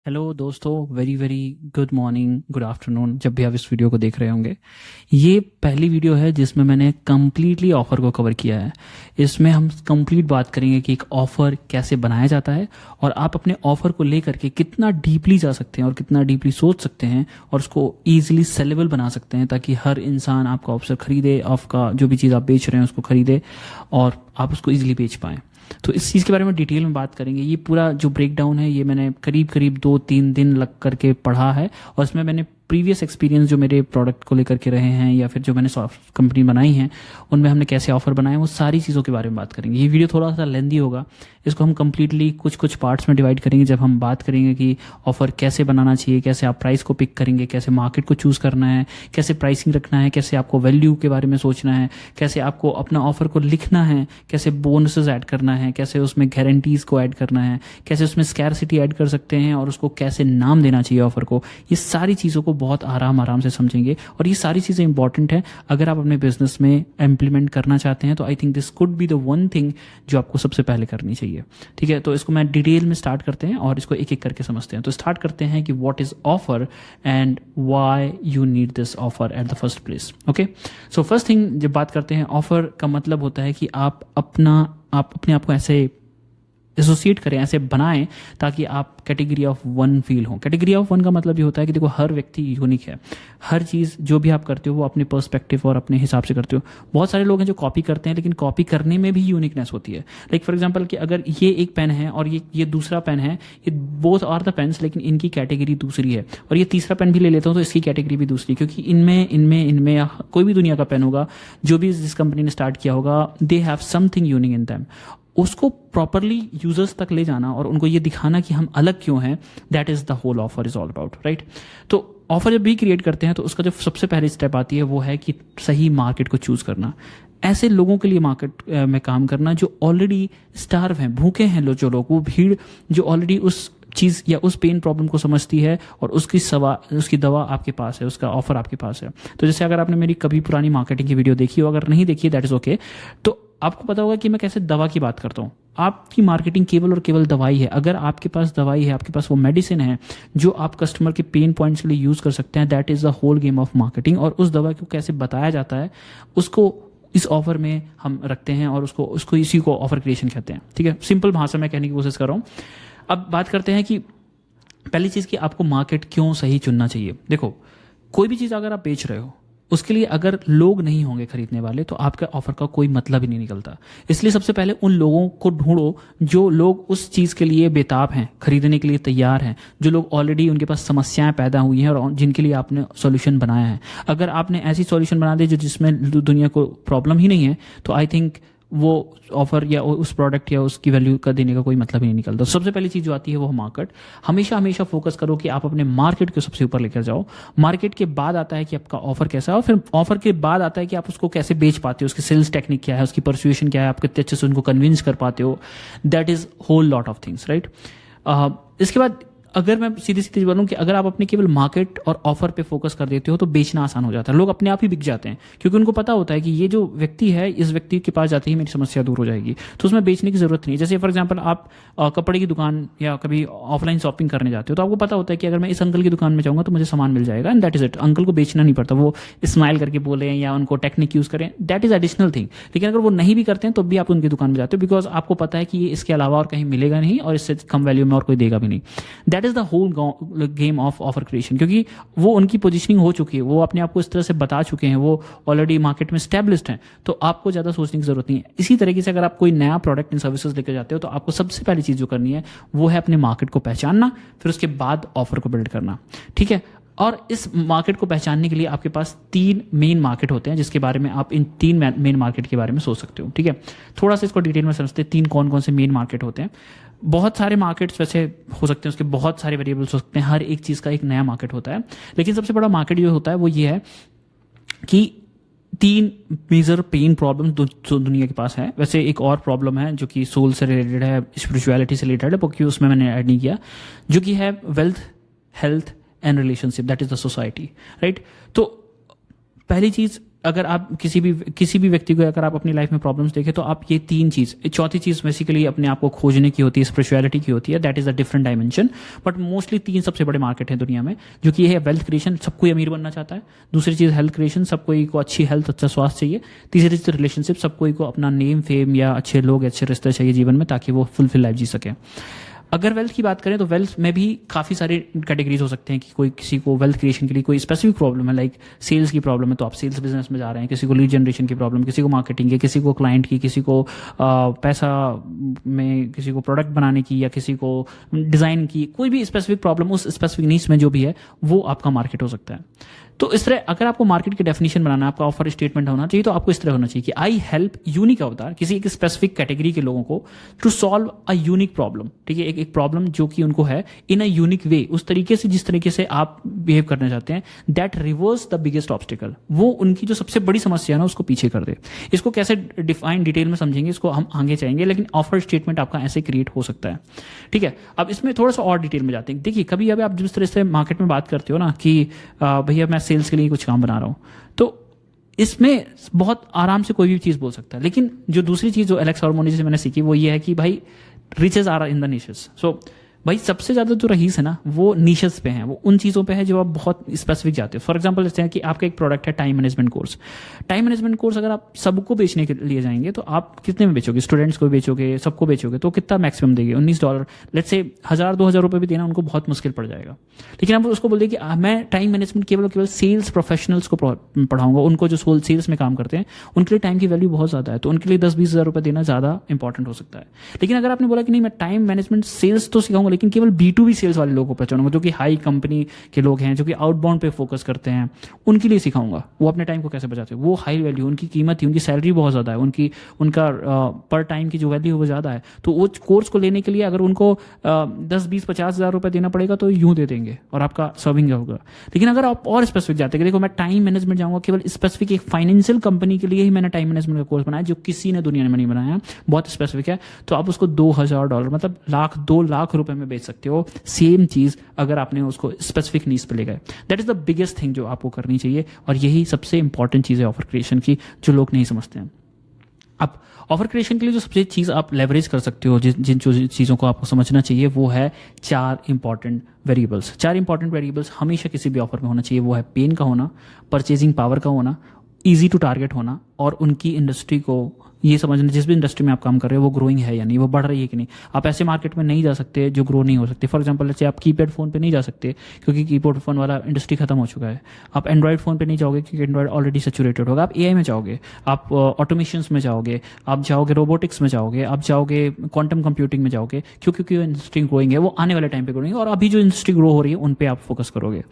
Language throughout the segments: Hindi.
हेलो दोस्तों, very very good morning, good afternoon, जब भी आप इस वीडियो को देख रहे होंगे। ये पहली वीडियो है जिसमें मैंने कम्प्लीटली ऑफ़र को कवर किया है। इसमें हम कंप्लीट बात करेंगे कि एक ऑफ़र कैसे बनाया जाता है और आप अपने ऑफ़र को लेकर के कितना डीपली जा सकते हैं और कितना डीपली सोच सकते हैं और उसको ईजिली सेलेबल बना सकते हैं ताकि हर इंसान आपका ऑफर खरीदे, आपका जो भी चीज़ आप बेच रहे हैं उसको खरीदे और आप उसको ईजिली बेच पाएँ। तो इस चीज़ के बारे में डिटेल में बात करेंगे। ये पूरा जो ब्रेकडाउन है ये मैंने करीब करीब 2-3 दिन लग करके पढ़ा है और इसमें मैंने प्रीवियस एक्सपीरियंस जो मेरे प्रोडक्ट को लेकर के रहे हैं या फिर जो मैंने सॉफ्ट कंपनी बनाई हैं उनमें हमने कैसे ऑफर बनाए वो सारी चीज़ों के बारे में बात करेंगे। ये वीडियो थोड़ा सा लेंदी होगा, इसको हम कंप्लीटली कुछ कुछ पार्ट्स में डिवाइड करेंगे जब हम बात करेंगे कि ऑफर कैसे बनाना चाहिए, कैसे आप प्राइस को पिक करेंगे, कैसे मार्केट को चूज़ करना है, कैसे प्राइसिंग रखना है, कैसे आपको वैल्यू के बारे में सोचना है, कैसे आपको अपना ऑफर को लिखना है, कैसे बोनसेस ऐड करना है, कैसे उसमें गारंटीज को ऐड करना है, कैसे उसमें स्कैरसिटी ऐड कर सकते हैं और उसको कैसे नाम देना चाहिए ऑफर को। ये सारी चीज़ों को बहुत आराम से समझेंगे और ये सारी चीज़ें इंपॉर्टेंट हैं अगर आप अपने बिजनेस में इम्प्लीमेंट करना चाहते हैं। तो I think this could be the one thing जो आपको सबसे पहले करनी चाहिए। ठीक है, तो इसको मैं डिटेल में स्टार्ट करते हैं और इसको एक एक करके समझते हैं। तो स्टार्ट करते हैं कि what is offer and why you need this offer at the first place. Okay, so first thing जब बात करते हैं ऑफर का मतलब होता है कि आप अपने आप को ऐसे एसोसिएट करें, ऐसे बनाएं ताकि आप कैटेगरी ऑफ वन फील हो। कैटेगरी ऑफ वन का मतलब ये होता है कि देखो हर व्यक्ति यूनिक है, हर चीज़ जो भी आप करते हो वो अपने पर्सपेक्टिव और अपने हिसाब से करते हो। बहुत सारे लोग हैं जो कॉपी करते हैं लेकिन कॉपी करने में भी यूनिकनेस होती है। लाइक फॉर एग्जांपल कि अगर ये एक पेन है और ये दूसरा पेन है, ये बोथ आर द पेन्स लेकिन इनकी कैटेगरी दूसरी है, और ये तीसरा पेन भी ले लेता हूँ तो इसकी कैटेगरी भी दूसरी, क्योंकि इनमें या कोई भी दुनिया का पेन होगा जो भी जिस कंपनी ने स्टार्ट किया होगा, they have something unique in them. उसको प्रॉपरली यूजर्स तक ले जाना और उनको ये दिखाना कि हम अलग क्यों हैं, that is the whole offer is all about, right. तो ऑफर जब भी क्रिएट करते हैं तो उसका जो सबसे पहली स्टेप आती है वो है कि सही मार्केट को चूज करना। ऐसे लोगों के लिए मार्केट में काम करना जो ऑलरेडी स्टार्व हैं, भूखे हैं, जो लोग, वो भीड़ जो ऑलरेडी उस चीज़ या उस पेन प्रॉब्लम को समझती है और उसकी दवा आपके पास है, उसका ऑफर आपके पास है। तो जैसे अगर आपने मेरी कभी पुरानी मार्केटिंग की वीडियो देखी हो, अगर नहीं देखी दैट इज ओके, तो आपको पता होगा कि मैं कैसे दवा की बात करता हूँ। आपकी मार्केटिंग केवल और केवल दवाई है। अगर आपके पास दवाई है, आपके पास वो मेडिसिन है जो आप कस्टमर के पेन पॉइंट्स के लिए यूज कर सकते हैं, that is the whole game of marketing. और उस दवा को कैसे बताया जाता है उसको इस ऑफर में हम रखते हैं और उसको इसी को ऑफर क्रिएशन कहते हैं। ठीक है, सिंपल भाषा में कहने की कोशिश कर रहा हूँ। अब बात करते हैं कि पहली चीज़ कि आपको मार्केट क्यों सही चुनना चाहिए। देखो, कोई भी चीज़ अगर आप बेच रहे हो उसके लिए अगर लोग नहीं होंगे खरीदने वाले तो आपके ऑफर का कोई मतलब ही नहीं निकलता। इसलिए सबसे पहले उन लोगों को ढूंढो जो लोग उस चीज़ के लिए बेताब हैं, खरीदने के लिए तैयार हैं, जो लोग ऑलरेडी उनके पास समस्याएं पैदा हुई हैं और जिनके लिए आपने सॉल्यूशन बनाया है। अगर आपने ऐसी सॉल्यूशन बना दी जिसमें दुनिया को प्रॉब्लम ही नहीं है तो आई थिंक वो ऑफर या उस प्रोडक्ट या उसकी वैल्यू का देने का कोई मतलब ही नहीं निकलता। सबसे पहली चीज जो आती है वो मार्केट। हमेशा फोकस करो कि आप अपने मार्केट को सबसे ऊपर लेकर जाओ। मार्केट के बाद आता है कि आपका ऑफर कैसा है और फिर ऑफर के बाद आता है कि आप उसको कैसे बेच पाते हो, उसकी सेल्स टेक्निक क्या है, उसकी परसुएशन क्या है, आप कितने अच्छे से उनको कन्विंस कर पाते हो। That is whole lot of things, right. इसके बाद अगर मैं सीधी बोलूं कि अगर आप अपने केवल मार्केट और ऑफर पे फोकस कर देते हो तो बेचना आसान हो जाता है। लोग अपने आप ही बिक जाते हैं क्योंकि उनको पता होता है कि ये जो व्यक्ति है, इस व्यक्ति के पास जाते ही मेरी समस्या दूर हो जाएगी, तो उसमें बेचने की जरूरत नहीं है। जैसे फॉर एग्जांपल आप कपड़े की दुकान या कभी ऑफलाइन शॉपिंग करने जाते हो तो आपको पता होता है कि अगर मैं इस अंकल की दुकान में जाऊंगा तो मुझे सामान मिल जाएगा and that is it. Uncle को बेचना नहीं पड़ता, वो स्माइल करके बोले या उनको टेक्निक यूज करें, दैट इज एडिशनल थिंग। लेकिन अगर वो नहीं भी करते हैं तो भी आप उनकी दुकान में जाते हो बिकॉज आपको पता है कि ये इसके अलावा और कहीं मिलेगा नहीं और इससे कम वैल्यू में और कोई देगा भी नहीं। That is the whole game of offer creation, क्योंकि वो उनकी पोजीशनिंग हो चुकी है, वो अपने आप को इस तरह से बता चुके हैं, वो ऑलरेडी मार्केट में स्टैब्लिश्ड हैं, तो आपको ज्यादा सोचने की जरूरत नहीं है। इसी तरीके से अगर आप कोई नया प्रोडक्ट एंड सर्विसेज लेकर जाते हो तो आपको सबसे पहली चीज जो करनी है वो है अपने मार्केट को पहचानना, फिर उसके बाद ऑफर को बिल्ड करना। ठीक है, और इस मार्केट को पहचानने के लिए आपके पास 3 मेन मार्केट होते हैं जिसके बारे में आप इन 3 मेन मार्केट के बारे में सोच सकते हो। ठीक है, थोड़ा सा इसको डिटेल में समझते हैं। 3 कौन कौन से मेन मार्केट होते हैं। बहुत सारे मार्केट्स वैसे हो सकते हैं, उसके बहुत सारे वेरिएबल्स हो सकते हैं, हर एक चीज़ का एक नया मार्केट होता है, लेकिन सबसे बड़ा मार्केट जो होता है वो ये है कि 3 मेजर पेन प्रॉब्लम जो दुनिया के पास है। वैसे एक और प्रॉब्लम है जो कि सोल से रिलेटेड है, स्पिरिचुअलिटी से रिलेटेड है, क्योंकि उसमें मैंने ऐड नहीं किया, जो कि है wealth, health and relationship, that is the society, right. तो पहली चीज अगर आप किसी भी व्यक्ति को अगर आप अपनी लाइफ में प्रॉब्लम्स देखें तो आप ये तीन चीज, चौथी चीज बेसिकली अपने आप को खोजने की होती है, स्पिरिचुअलिटी की होती है, that is a different dimension. But mostly तीन सबसे बड़े मार्केट है दुनिया में, जो कि ये है वेल्थ क्रिएशन, सबको अमीर बनना चाहता है। दूसरी चीज हेल्थ क्रिएशन, सबको को अच्छी हेल्थ, अच्छा स्वास्थ्य चाहिए। तीसरी चीज रिलेशनशिप, सबको को अपना नेम फेम या अच्छे लोग, अच्छे रिश्ते चाहिए जीवन में, ताकि वो फुलफिल लाइफ जी सके। अगर वेल्थ की बात करें तो वेल्थ में भी काफ़ी सारे कैटेगरीज हो सकते हैं कि कोई किसी को वेल्थ क्रिएशन के लिए कोई स्पेसिफिक प्रॉब्लम है, लाइक सेल्स की प्रॉब्लम है तो आप सेल्स बिजनेस में जा रहे हैं, किसी को लीड जनरेशन की प्रॉब्लम, किसी को मार्केटिंग की, किसी को क्लाइंट की, किसी को पैसा में, किसी को प्रोडक्ट बनाने की, या किसी को डिज़ाइन की, कोई भी स्पेसिफिक प्रॉब्लम उस स्पेसिफिक नीड्स में जो भी है वो आपका मार्केट हो सकता है। तो इस तरह अगर आपको मार्केट की डेफिनेशन बनाना है, आपका ऑफर स्टेटमेंट होना चाहिए, तो आपको इस तरह होना चाहिए कि आई हेल्प यूनिक अवतार, किसी एक स्पेसिफिक कैटेगरी के लोगों को, to solve a unique problem. ठीक है, एक प्रॉब्लम जो कि उनको है इन अ यूनिक वे, उस तरीके से जिस तरीके से आप बिहेव करना चाहते हैं, that reverse the biggest obstacle, वो उनकी जो सबसे बड़ी समस्या है ना उसको पीछे कर दे। इसको कैसे डिफाइन डिटेल में समझेंगे, इसको हम आगे चाहेंगे, लेकिन ऑफर स्टेटमेंट आपका ऐसे क्रिएट हो सकता है। ठीक है, अब इसमें थोड़ा सा और डिटेल में जाते हैं। देखिए, कभी अभी आप जिस तरह से मार्केट में बात करते हो ना कि भैया मैं सेल्स के लिए कुछ काम बना रहा हूं, तो इसमें बहुत आराम से कोई भी चीज बोल सकता है। लेकिन जो दूसरी चीज जो एलेक्स हार्मोनी से मैंने सीखी वो ये है कि भाई riches are in the niches. So भाई सबसे ज्यादा जो रईस है ना वो निशेस पे है, वो उन चीजों पे है जो आप बहुत स्पेसिफिक जाते हो। फॉर एग्जांपल जैसे कि आपका एक प्रोडक्ट है time management course. Time management course अगर आप सबको बेचने के लिए जाएंगे तो आप कितने में बेचोगे? स्टूडेंट्स को बेचोगे, सबको बेचोगे, तो कितना मैक्सिमम देंगे? $19। लेट्स से 1000-2000 रुपए भी देना उनको बहुत मुश्किल पड़ जाएगा। लेकिन आप उसको बोल दें कि मैं टाइम मैनेजमेंट केवल सेल्स प्रोफेशनल्स को पढ़ाऊंगा, उनको जो सेल्स में काम करते हैं उनके लिए टाइम की वैल्यू बहुत ज्यादा है, तो उनके लिए 10-20 हजार रुपए देना ज्यादा इंपॉर्टेंट हो सकता है। लेकिन अगर आपने बोला कि नहीं मैं टाइम मैनेजमेंट सेल्स तो सिखाऊंगा, लेकिन केवल B2B सेल्स वाले लोगों को पहचानूंगा, जो कि हाई कंपनी के लोग हैं, जो कि आउटबाउंड पे फोकस करते हैं, उनके लिए सिखाऊंगा वो अपने टाइम को कैसे बचाते हैं। वो हाई वैल्यू, उनकी कीमत ही, उनकी सैलरी बहुत ज्यादा है, उनका पर टाइम की जो वैल्यू है वो ज्यादा है, तो वो कोर्स को लेने के लिए अगर उनको 10-20-50 हजार रुपए देना पड़ेगा तो यूं दे देंगे और आपका सर्विंग होगा। लेकिन अगर आप और स्पेसिफिक जाते हैं, देखो मैं टाइम मैनेजमेंट जाऊंगा, केवल स्पेसिफिक एक फाइनेंशियल कंपनी के लिए ही मैंने टाइम मैनेजमेंट का कोर्स बनाया जो किसी ने दुनिया में नहीं बनाया, बहुत स्पेसिफिक है, तो आप उसको $2000 मतलब 2 लाख रुपए में बेच सकते हो। सेम चीज अगर आपने उसको स्पेसिफिक नीड्स पे ले गए, that is the biggest thing जो आपको करनी चाहिए, और यही सबसे इंपॉर्टेंट चीज है ऑफर क्रिएशन की, जो लोग नहीं समझते हैं। अब ऑफर क्रिएशन के लिए जो सबसे चीज आप लेवरेज कर सकते हो, जिन चीजों को आपको समझना चाहिए, वो है 4 इंपॉर्टेंट वेरिएबल्स। 4 इंपॉर्टेंट वेरिएबल्स हमेशा किसी भी ऑफर में होना चाहिए। वो है पेन का होना, परचेजिंग पावर का होना, ईजी टू टारगेट होना, और उनकी इंडस्ट्री को ये समझना, जिस भी इंडस्ट्री में आप काम कर रहे हो वो ग्रोइंग है या नहीं, वो बढ़ रही है कि नहीं। आप ऐसे मार्केट में नहीं जा सकते जो ग्रो नहीं हो सकते। फॉर एग्जांपल जैसे आप कीपैड फोन पे नहीं जा सकते क्योंकि कीपैड फोन वाला इंडस्ट्री खत्म हो चुका है। आप एंड्रॉइड फोन पे नहीं जाओगे क्योंकि एंड्रॉइड ऑलरेडी सैचुरेटेड होगा। आप एआई में जाओगे, आप ऑटोमेशंस में जाओगे, आप जाओगे रोबोटिक्स में जाओगे, आप जाओगे क्वांटम कंप्यूटिंग में जाओगे, क्योंकि इंडस्ट्री ग्रोइंग है, वो आने वाले टाइम पे ग्रोइंग है, और अभी जो इंडस्ट्री ग्रो हो रही है उन पे आप फोकस करोगे,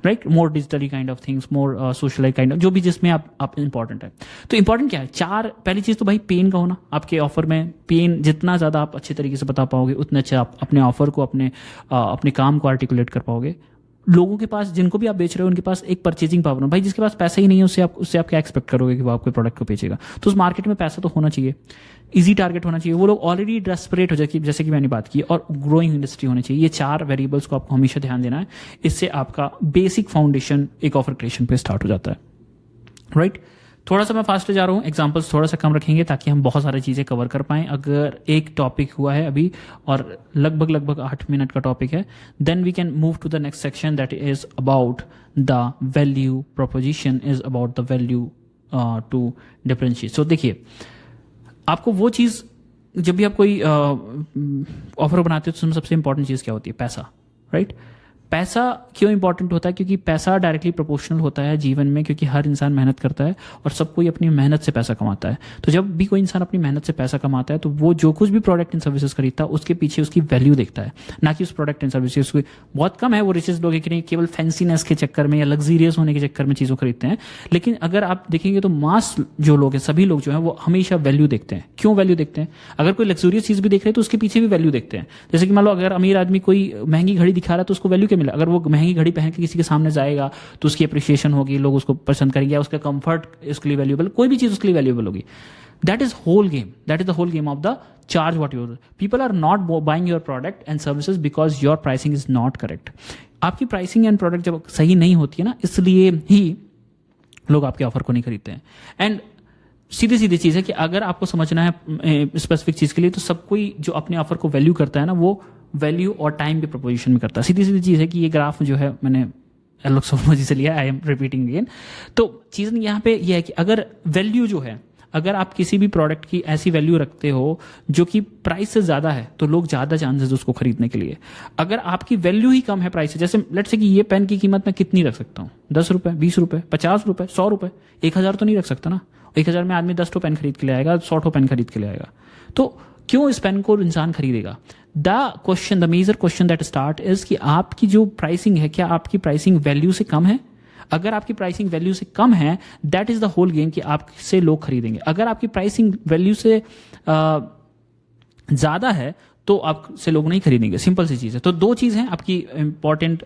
right. More digitally kind of things, more social kind of, जो भी जिसमें आप इंपॉर्टेंट है। तो इंपॉर्टेंट क्या है? 4, पहली चीज तो भाई पेन का होना। आपके ऑफर में पेन जितना ज्यादा आप अच्छे तरीके से बता पाओगे उतने अच्छे आप अपने ऑफर को, अपने काम को आर्टिकुलेट कर पाओगे। लोगों के पास, जिनको भी आप बेच रहे हो, उनके पास एक परचेजिंग पावर हो। भाई जिसके पास पैसा ही नहीं है उससे आप क्या एक्सपेक्ट करोगे कि वो आपके प्रोडक्ट को बेचेगा? तो उस मार्केट में पैसा तो होना चाहिए, इजी टारगेट होना चाहिए, वो लोग ऑलरेडी डेस्परेट हो जाए, जैसे कि मैंने बात की, और ग्रोइंग इंडस्ट्री होनी चाहिए। ये 4 वेरिएबल्स को आपको हमेशा ध्यान देना है। इससे आपका बेसिक फाउंडेशन एक ऑफर क्रिएशन पे स्टार्ट हो जाता है, राइट। थोड़ा सा मैं फास्ट जा रहा हूँ, एग्जांपल्स थोड़ा सा कम रखेंगे ताकि हम बहुत सारी चीज़ें कवर कर पाएं। अगर एक टॉपिक हुआ है अभी और लगभग 8 मिनट का टॉपिक है, then we can move to the next section, that is about the value proposition, is about the value to differentiate. So देखिए, आपको वो चीज़, जब भी आप कोई ऑफर बनाते हो तो उसमें सबसे इंपॉर्टेंट चीज़ क्या होती है? पैसा, राइट। पैसा क्यों इंपॉर्टेंट होता है? क्योंकि पैसा डायरेक्टली प्रोपोर्शनल होता है जीवन में, क्योंकि हर इंसान मेहनत करता है और सब कोई अपनी मेहनत से पैसा कमाता है। तो जब भी कोई इंसान अपनी मेहनत से पैसा कमाता है तो वो जो कुछ भी प्रोडक्ट एंड सर्विसेज खरीदता है उसके पीछे उसकी वैल्यू देखता है, ना कि उस प्रोडक्ट एंड सर्विसेज को। बहुत कम है वो रिचेस लोग कि नहीं केवल फैंसीनेस के चक्कर में या लग्जरियस होने के चक्कर में चीज़ों खरीदते हैं। लेकिन अगर आप देखेंगे तो मास जो लोग हैं, सभी लोग जो हैं, वो हमेशा वैल्यू देखते हैं। क्यों वैल्यू देखते हैं? अगर कोई लग्जरियस चीज़ भी देख रहे हैं तो उसके पीछे भी वैल्यू देखते हैं। जैसे कि मान लो अगर अमीर आदमी कोई महंगी घड़ी दिखा रहा है तो उसको वैल्यू क्या मिला? अगर वो महंगी घड़ी पहन के किसी के सामने जाएगा तो उसकी अप्रिशिएशन होगी, लोग उसको पसंद करेंगे, या उसका कंफर्ट उसके लिए वैल्यूएबल, कोई भी चीज उसके लिए वैल्यूएबल होगी। That is whole game, that is the whole game of the charge what your. People are not buying your product and services because your pricing is not correct. आपकी प्राइसिंग एंड प्रोडक्ट जब सही नहीं होती है ना, इसलिए ही लोग आपके ऑफर को नहीं खरीदते हैं। एंड सीधी सीधी चीज़ है कि अगर आपको समझना है स्पेसिफिक चीज़ के लिए, तो सब कोई जो अपने ऑफर को वैल्यू करता है ना, वो वैल्यू और टाइम के प्रपोजिशन में करता है। सीधी सीधी चीज़ है कि ये ग्राफ जो है मैंने एलोक्सोलॉजी से लिया, आई एम रिपीटिंग अगेन। तो चीज़ यहाँ पे ये है कि अगर वैल्यू जो है, अगर आप किसी भी प्रोडक्ट की ऐसी वैल्यू रखते हो जो कि प्राइस से ज़्यादा है, तो लोग ज़्यादा चांसेस उसको खरीदने के लिए। अगर आपकी वैल्यू ही कम है प्राइस से, जैसे लेट्स से कि ये पेन की कीमत मैं कितनी रख सकता हूँ, 10 रुपये, 20 रुपये, 50 रुपये, 100 रुपये, 1000 तो नहीं रख सकता ना। 1000 में आदमी 10 पेन खरीद के ले आएगा, 100 पेन खरीद के ले आएगा। तो क्यों इस पेन को इंसान खरीदेगा? The major question that start is कि आपकी जो प्राइसिंग है, क्या आपकी प्राइसिंग वैल्यू से कम है? अगर आपकी प्राइसिंग वैल्यू से कम है, that is the whole game कि आपसे लोग खरीदेंगे। अगर आपकी प्राइसिंग वैल्यू से ज्यादा है तो आपसे लोग नहीं खरीदेंगे। सिंपल सी चीज है। तो दो चीज हैं आपकी इंपॉर्टेंट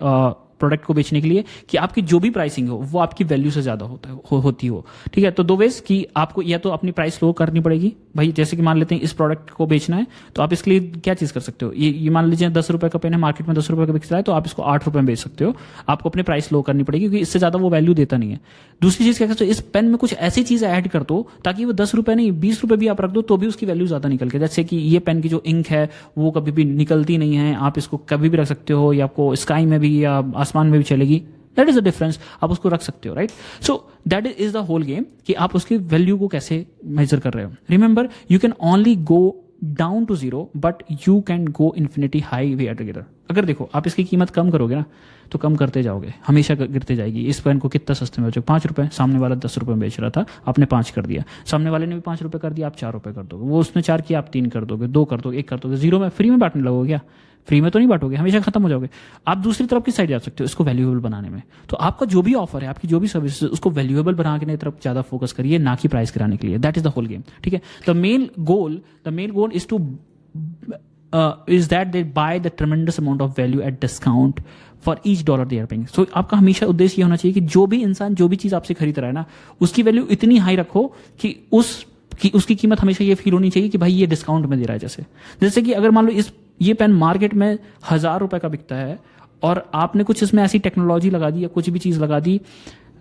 प्रोडक्ट को बेचने के लिए, कि आपकी जो भी प्राइसिंग हो वो आपकी वैल्यू से ज्यादा होती हो। ठीक है, तो दो वेज कि आपको या तो अपनी प्राइस लो करनी पड़ेगी। भाई जैसे कि मान लेते हैं इस प्रोडक्ट को बेचना है, तो आप इसके लिए क्या चीज कर सकते हो, ये मान लीजिए 10 रुपए का पेन है, मार्केट में 10 रुपए का बिक रहा है, तो आप इसको 8 रुपए में बेच सकते हो। आपको अपनी प्राइस लो करनी पड़ेगी, क्योंकि इससे ज्यादा वो वैल्यू देता नहीं है। दूसरी चीज क्या करते हो, इस पेन में कुछ ऐसी चीज ऐड कर दो ताकि वो 10 रुपए नहीं 20 रुपए भी आप रख दो तो भी उसकी वैल्यू ज्यादा निकल के। जैसे कि ये पेन की जो इंक है वो कभी भी निकलती नहीं है, आप इसको कभी भी रख सकते हो, या आपको स्काई में भी या आसमान में भी चलेगी। दैट इज द डिफरेंस, आप उसको रख सकते हो, right. So that is the whole game कि आप उसकी वैल्यू को कैसे मेजर कर रहे हो। Remember, you can only go down to zero, but you can go infinity high way together. अगर देखो आप इसकी कीमत कम करोगे ना, तो कम करते जाओगे, हमेशा गिरते जाएगी। इस पेन को कितना सस्ते में बेचोगे, 5 रुपए, सामने वाला 10 रुपए में बेच रहा था, आपने 5 कर दिया, सामने वाले ने भी 5 रुपए कर दिया, आप 4 रुपए कर दोगे, वो उसने 4 किया, आप 3 कर दोगे, 2 कर दोगे, 1 कर दोगे, 0 में फ्री में बांटने लगोगे क्या? फ्री में तो नहीं बांटोगे, हमेशा खत्म हो जाओगे। आप दूसरी तरफ की साइड जा सकते हो इसको वैल्यूएबल बनाने में। तो आपका जो भी ऑफर है, आपकी जो भी सर्विस, उसको वैल्यूएबल बनाने की तरफ ज्यादा फोकस करिए, ना कि प्राइस गिराने के लिए। That is the whole game. ठीक है, the main goal is to is that they buy the tremendous amount of value at discount for each dollar they are paying. So आपका हमेशा उद्देश्य ये होना चाहिए कि जो भी इंसान जो भी चीज आपसे खरीद रहा है ना, उसकी वैल्यू इतनी हाई रखो कि उसकी कीमत हमेशा ये फील होनी चाहिए कि भाई ये डिस्काउंट में दे रहा है। जैसे कि अगर मान लो ये पेन मार्केट में 1000 रुपए का बिकता है और आपने कुछ इसमें ऐसी टेक्नोलॉजी लगा दी या कुछ भी चीज लगा दी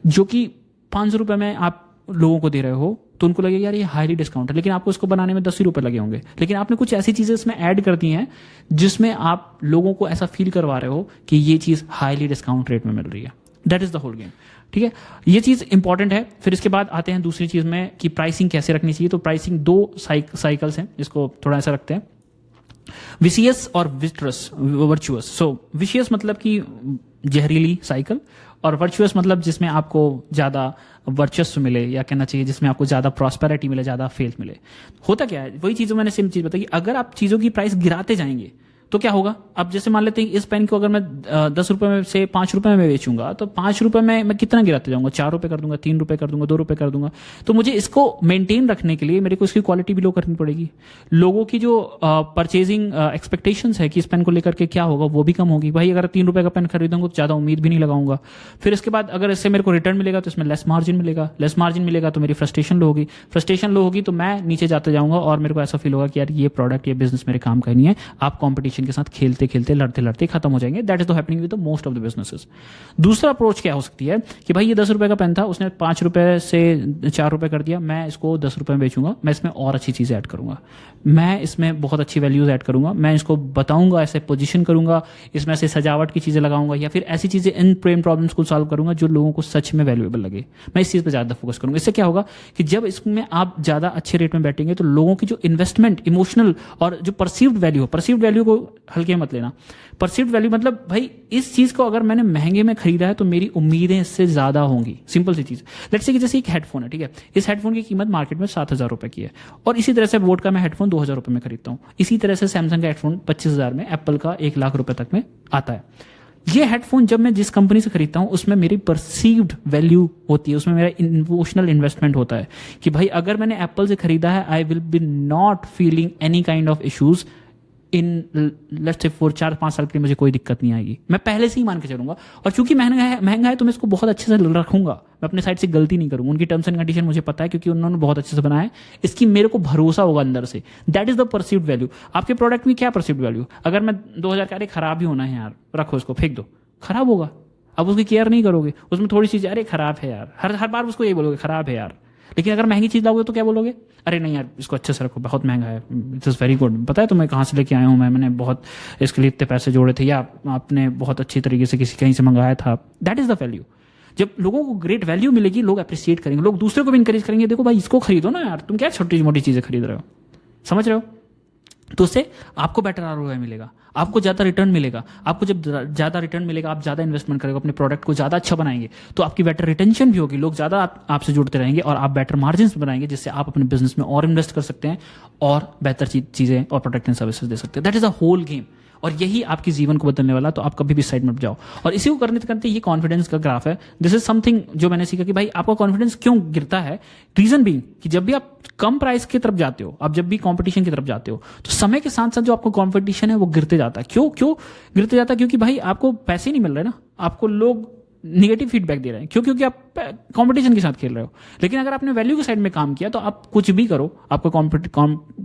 जो कि 500 रुपए में आप लोगों को दे रहे हो, तो उनको लगेगा यार ये हाईली डिस्काउंट है, लेकिन आपको इसको बनाने में 10 ही रुपए लगे होंगे। लेकिन आपने कुछ ऐसी चीजें इसमें ऐड कर दी हैं जिसमें आप लोगों को ऐसा फील करवा रहे हो कि ये चीज हाईली डिस्काउंट रेट में मिल रही है। That is the whole game. ठीक है, ये चीज इंपॉर्टेंट है। फिर इसके बाद आते हैं दूसरी चीज में कि प्राइसिंग कैसे रखनी चाहिए। तो प्राइसिंग 2 साइकिल्स हैं, इसको थोड़ा ऐसा रखते हैं, विशियस और वर्चुअस। सो विशियस मतलब कि जहरीली साइकिल, और वर्चुअस मतलब जिसमें आपको ज्यादा वर्चस्व मिले, या कहना चाहिए जिसमें आपको ज्यादा प्रॉस्पेरिटी मिले, ज्यादा फेल्थ मिले। होता क्या है, वही चीजों मैंने सेम चीज बताई, अगर आप चीजों की प्राइस गिराते जाएंगे तो क्या होगा। अब जैसे मान लेते हैं इस पेन को अगर मैं 10 रुपए में से 5 रुपए में बेचूंगा, तो 5 रुपए में मैं कितना गिराते जाऊंगा, 4 रुपए कर दूंगा, 3 रुपए कर दूंगा, 2 रुपए कर दूंगा। तो मुझे इसको मेंटेन रखने के लिए मेरे को इसकी क्वालिटी भी लो करनी पड़ेगी। लोगों की जो परचेजिंग एक्सपेक्टेशंस है कि इस पेन को लेकर के क्या होगा, वो भी कम होगी। भाई अगर 3 रुपए का पेन खरीदूंगा तो ज्यादा उम्मीद भी नहीं लगाऊंगा। फिर इसके बाद अगर इससे मेरे को रिटर्न मिलेगा तो इसमें लेस मार्जिन मिलेगा, तो मेरी फ्रस्ट्रेशन लो होगी। फ्रस्ट्रेशन लो होगी तो मैं नीचे जाते जाऊंगा और मेरे को ऐसा फील होगा कि यार ये प्रोडक्ट, ये बिजनेस मेरे काम का नहीं है। आप कॉम्पिटिशन के साथ खेलते लड़ते खत्म हो जाएंगे। That is the happening with the most of the businesses. दूसरा अप्रोच क्या हो सकती है कि भाई ये 10 रुपए का पेन था, उसने 5 रुपए से 4 रुपए कर दिया, मैं इसको 10 रुपए में बेचूंगा, मैं इसमें और अच्छी चीजें ऐड करूंगा, मैं इसमें बहुत अच्छी वैल्यूज ऐड करूंगा, मैं इसको बताऊंगा, ऐसे पोजीशन करूंगा, इसमें से सजावट की चीजें लगाऊंगा, या फिर ऐसी चीजें इन पेन प्रॉब्लम्स को सॉल्व करूंगा जो लोगों को सच में वैल्यूएबल लगे। मैं इस चीज पर ज्यादा फोकस करूंगा। इससे क्या होगा कि जब इसमें आप ज्यादा अच्छे रेट में बैठेंगे तो लोगों की जो इन्वेस्टमेंट, इमोशनल और जो परसीव्ड वैल्यू को हल्के मत लेना। परसीव्ड वैल्यू मतलब भाई इस चीज को अगर मैंने महंगे में खरीदा है तो मेरी उम्मीदें इससे ज्यादा होंगी। सिंपल सी चीज, लेट्स से कि जैसे एक हेडफोन है, ठीक है, इस हेडफोन की कीमत मार्केट में 7000 रुपए की है, और इसी तरह से बोट का मैं हेडफोन 2000 रुपए में खरीदता हूं। इसी तरह से सैमसंग का हेडफोन 25,000 में, एप्पल का 1 लाख रुपए तक में आता है। ये हेडफोन जब मैं जिस कंपनी से खरीदता हूं उसमें मेरी परसीव्ड वैल्यू होती है, उसमें मेरा इमोशनल इन्वेस्टमेंट होता है कि भाई अगर मैंने एप्पल से खरीदा है, I will be not feeling any kind of issues in let's say 4-5 साल के लिए मुझे कोई दिक्कत नहीं आएगी। मैं पहले से ही मान के चलूंगा, और चूंकि महंगा है तो मैं इसको बहुत अच्छे से रखूंगा, मैं अपने साइड से गलती नहीं करूंगा। उनकी टर्म्स एंड कंडीशन मुझे पता है क्योंकि उन्होंने बहुत अच्छे से बनाया है, इसकी मेरे को भरोसा होगा अंदर से। That is the perceived value. आपके प्रोडक्ट में क्या परसीव्ड वैल्यू, अगर मैं 2000 का, अरे खराब ही होना है यार, रखो इसको, फेंक दो, खराब होगा, अब उसकी केयर नहीं करोगे, उसमें थोड़ी चीज़ अरे खराब है यार, हर हर बार उसको यही बोलोगे खराब है यार। लेकिन अगर महंगी चीज़ लाओगे तो क्या बोलोगे, अरे नहीं यार इसको अच्छे से रखो, बहुत महंगा है, इट इज़ वेरी गुड, पता है तुम्हें कहाँ से लेके आया हूँ मैंने बहुत इसके लिए इतने पैसे जोड़े थे, या आपने बहुत अच्छी तरीके से किसी कहीं से मंगाया था। That is the value. जब लोगों को ग्रेट वैल्यू मिलेगी, लोग अप्रिशिएट करेंगे, लोग दूसरे को भी इंकरेज करेंगे, देखो भाई इसको खरीदो ना यार, तुम क्या छोटी मोटी चीज़ें खरीद रहे हो, समझ रहे हो। तो उससे आपको बेटर आरओआई मिलेगा, आपको ज़्यादा रिटर्न मिलेगा। आपको जब ज़्यादा रिटर्न मिलेगा, आप ज़्यादा इन्वेस्टमेंट करेंगे, अपने प्रोडक्ट को ज़्यादा अच्छा बनाएंगे, तो आपकी बेटर रिटेंशन भी होगी, लोग ज़्यादा आपसे जुड़ते रहेंगे और आप बेटर मार्जिन बनाएंगे, जिससे आप अपने बिजनेस में और इन्वेस्ट कर सकते हैं और बेहतर चीज़ें और प्रोडक्ट एंड सर्विसेज दे सकते हैं। That is a whole game, और यही आपकी जीवन को बदलने वाला। तो आप कभी भी साइड मत जाओ। और इसी को करने करते ये कॉन्फिडेंस का ग्राफ है। दिस इज समथिंग जो मैंने सीखा कि भाई आपका कॉन्फिडेंस क्यों गिरता है। रीजन भी कि जब भी आप कम प्राइस की तरफ जाते हो, आप जब भी कंपटीशन की तरफ जाते हो, तो समय के साथ साथ जो आपको कंपटीशन है वो गिरते जाता है। क्यों क्यों गिरते जाता है? क्योंकि भाई आपको पैसे नहीं मिल रहे ना, आपको लोग निगेटिव फीडबैक दे रहे हैं। क्यों? क्योंकि आप कंपटीशन के साथ खेल रहे हो। लेकिन अगर आपने वैल्यू के साइड में काम किया, तो आप कुछ भी करो, आपका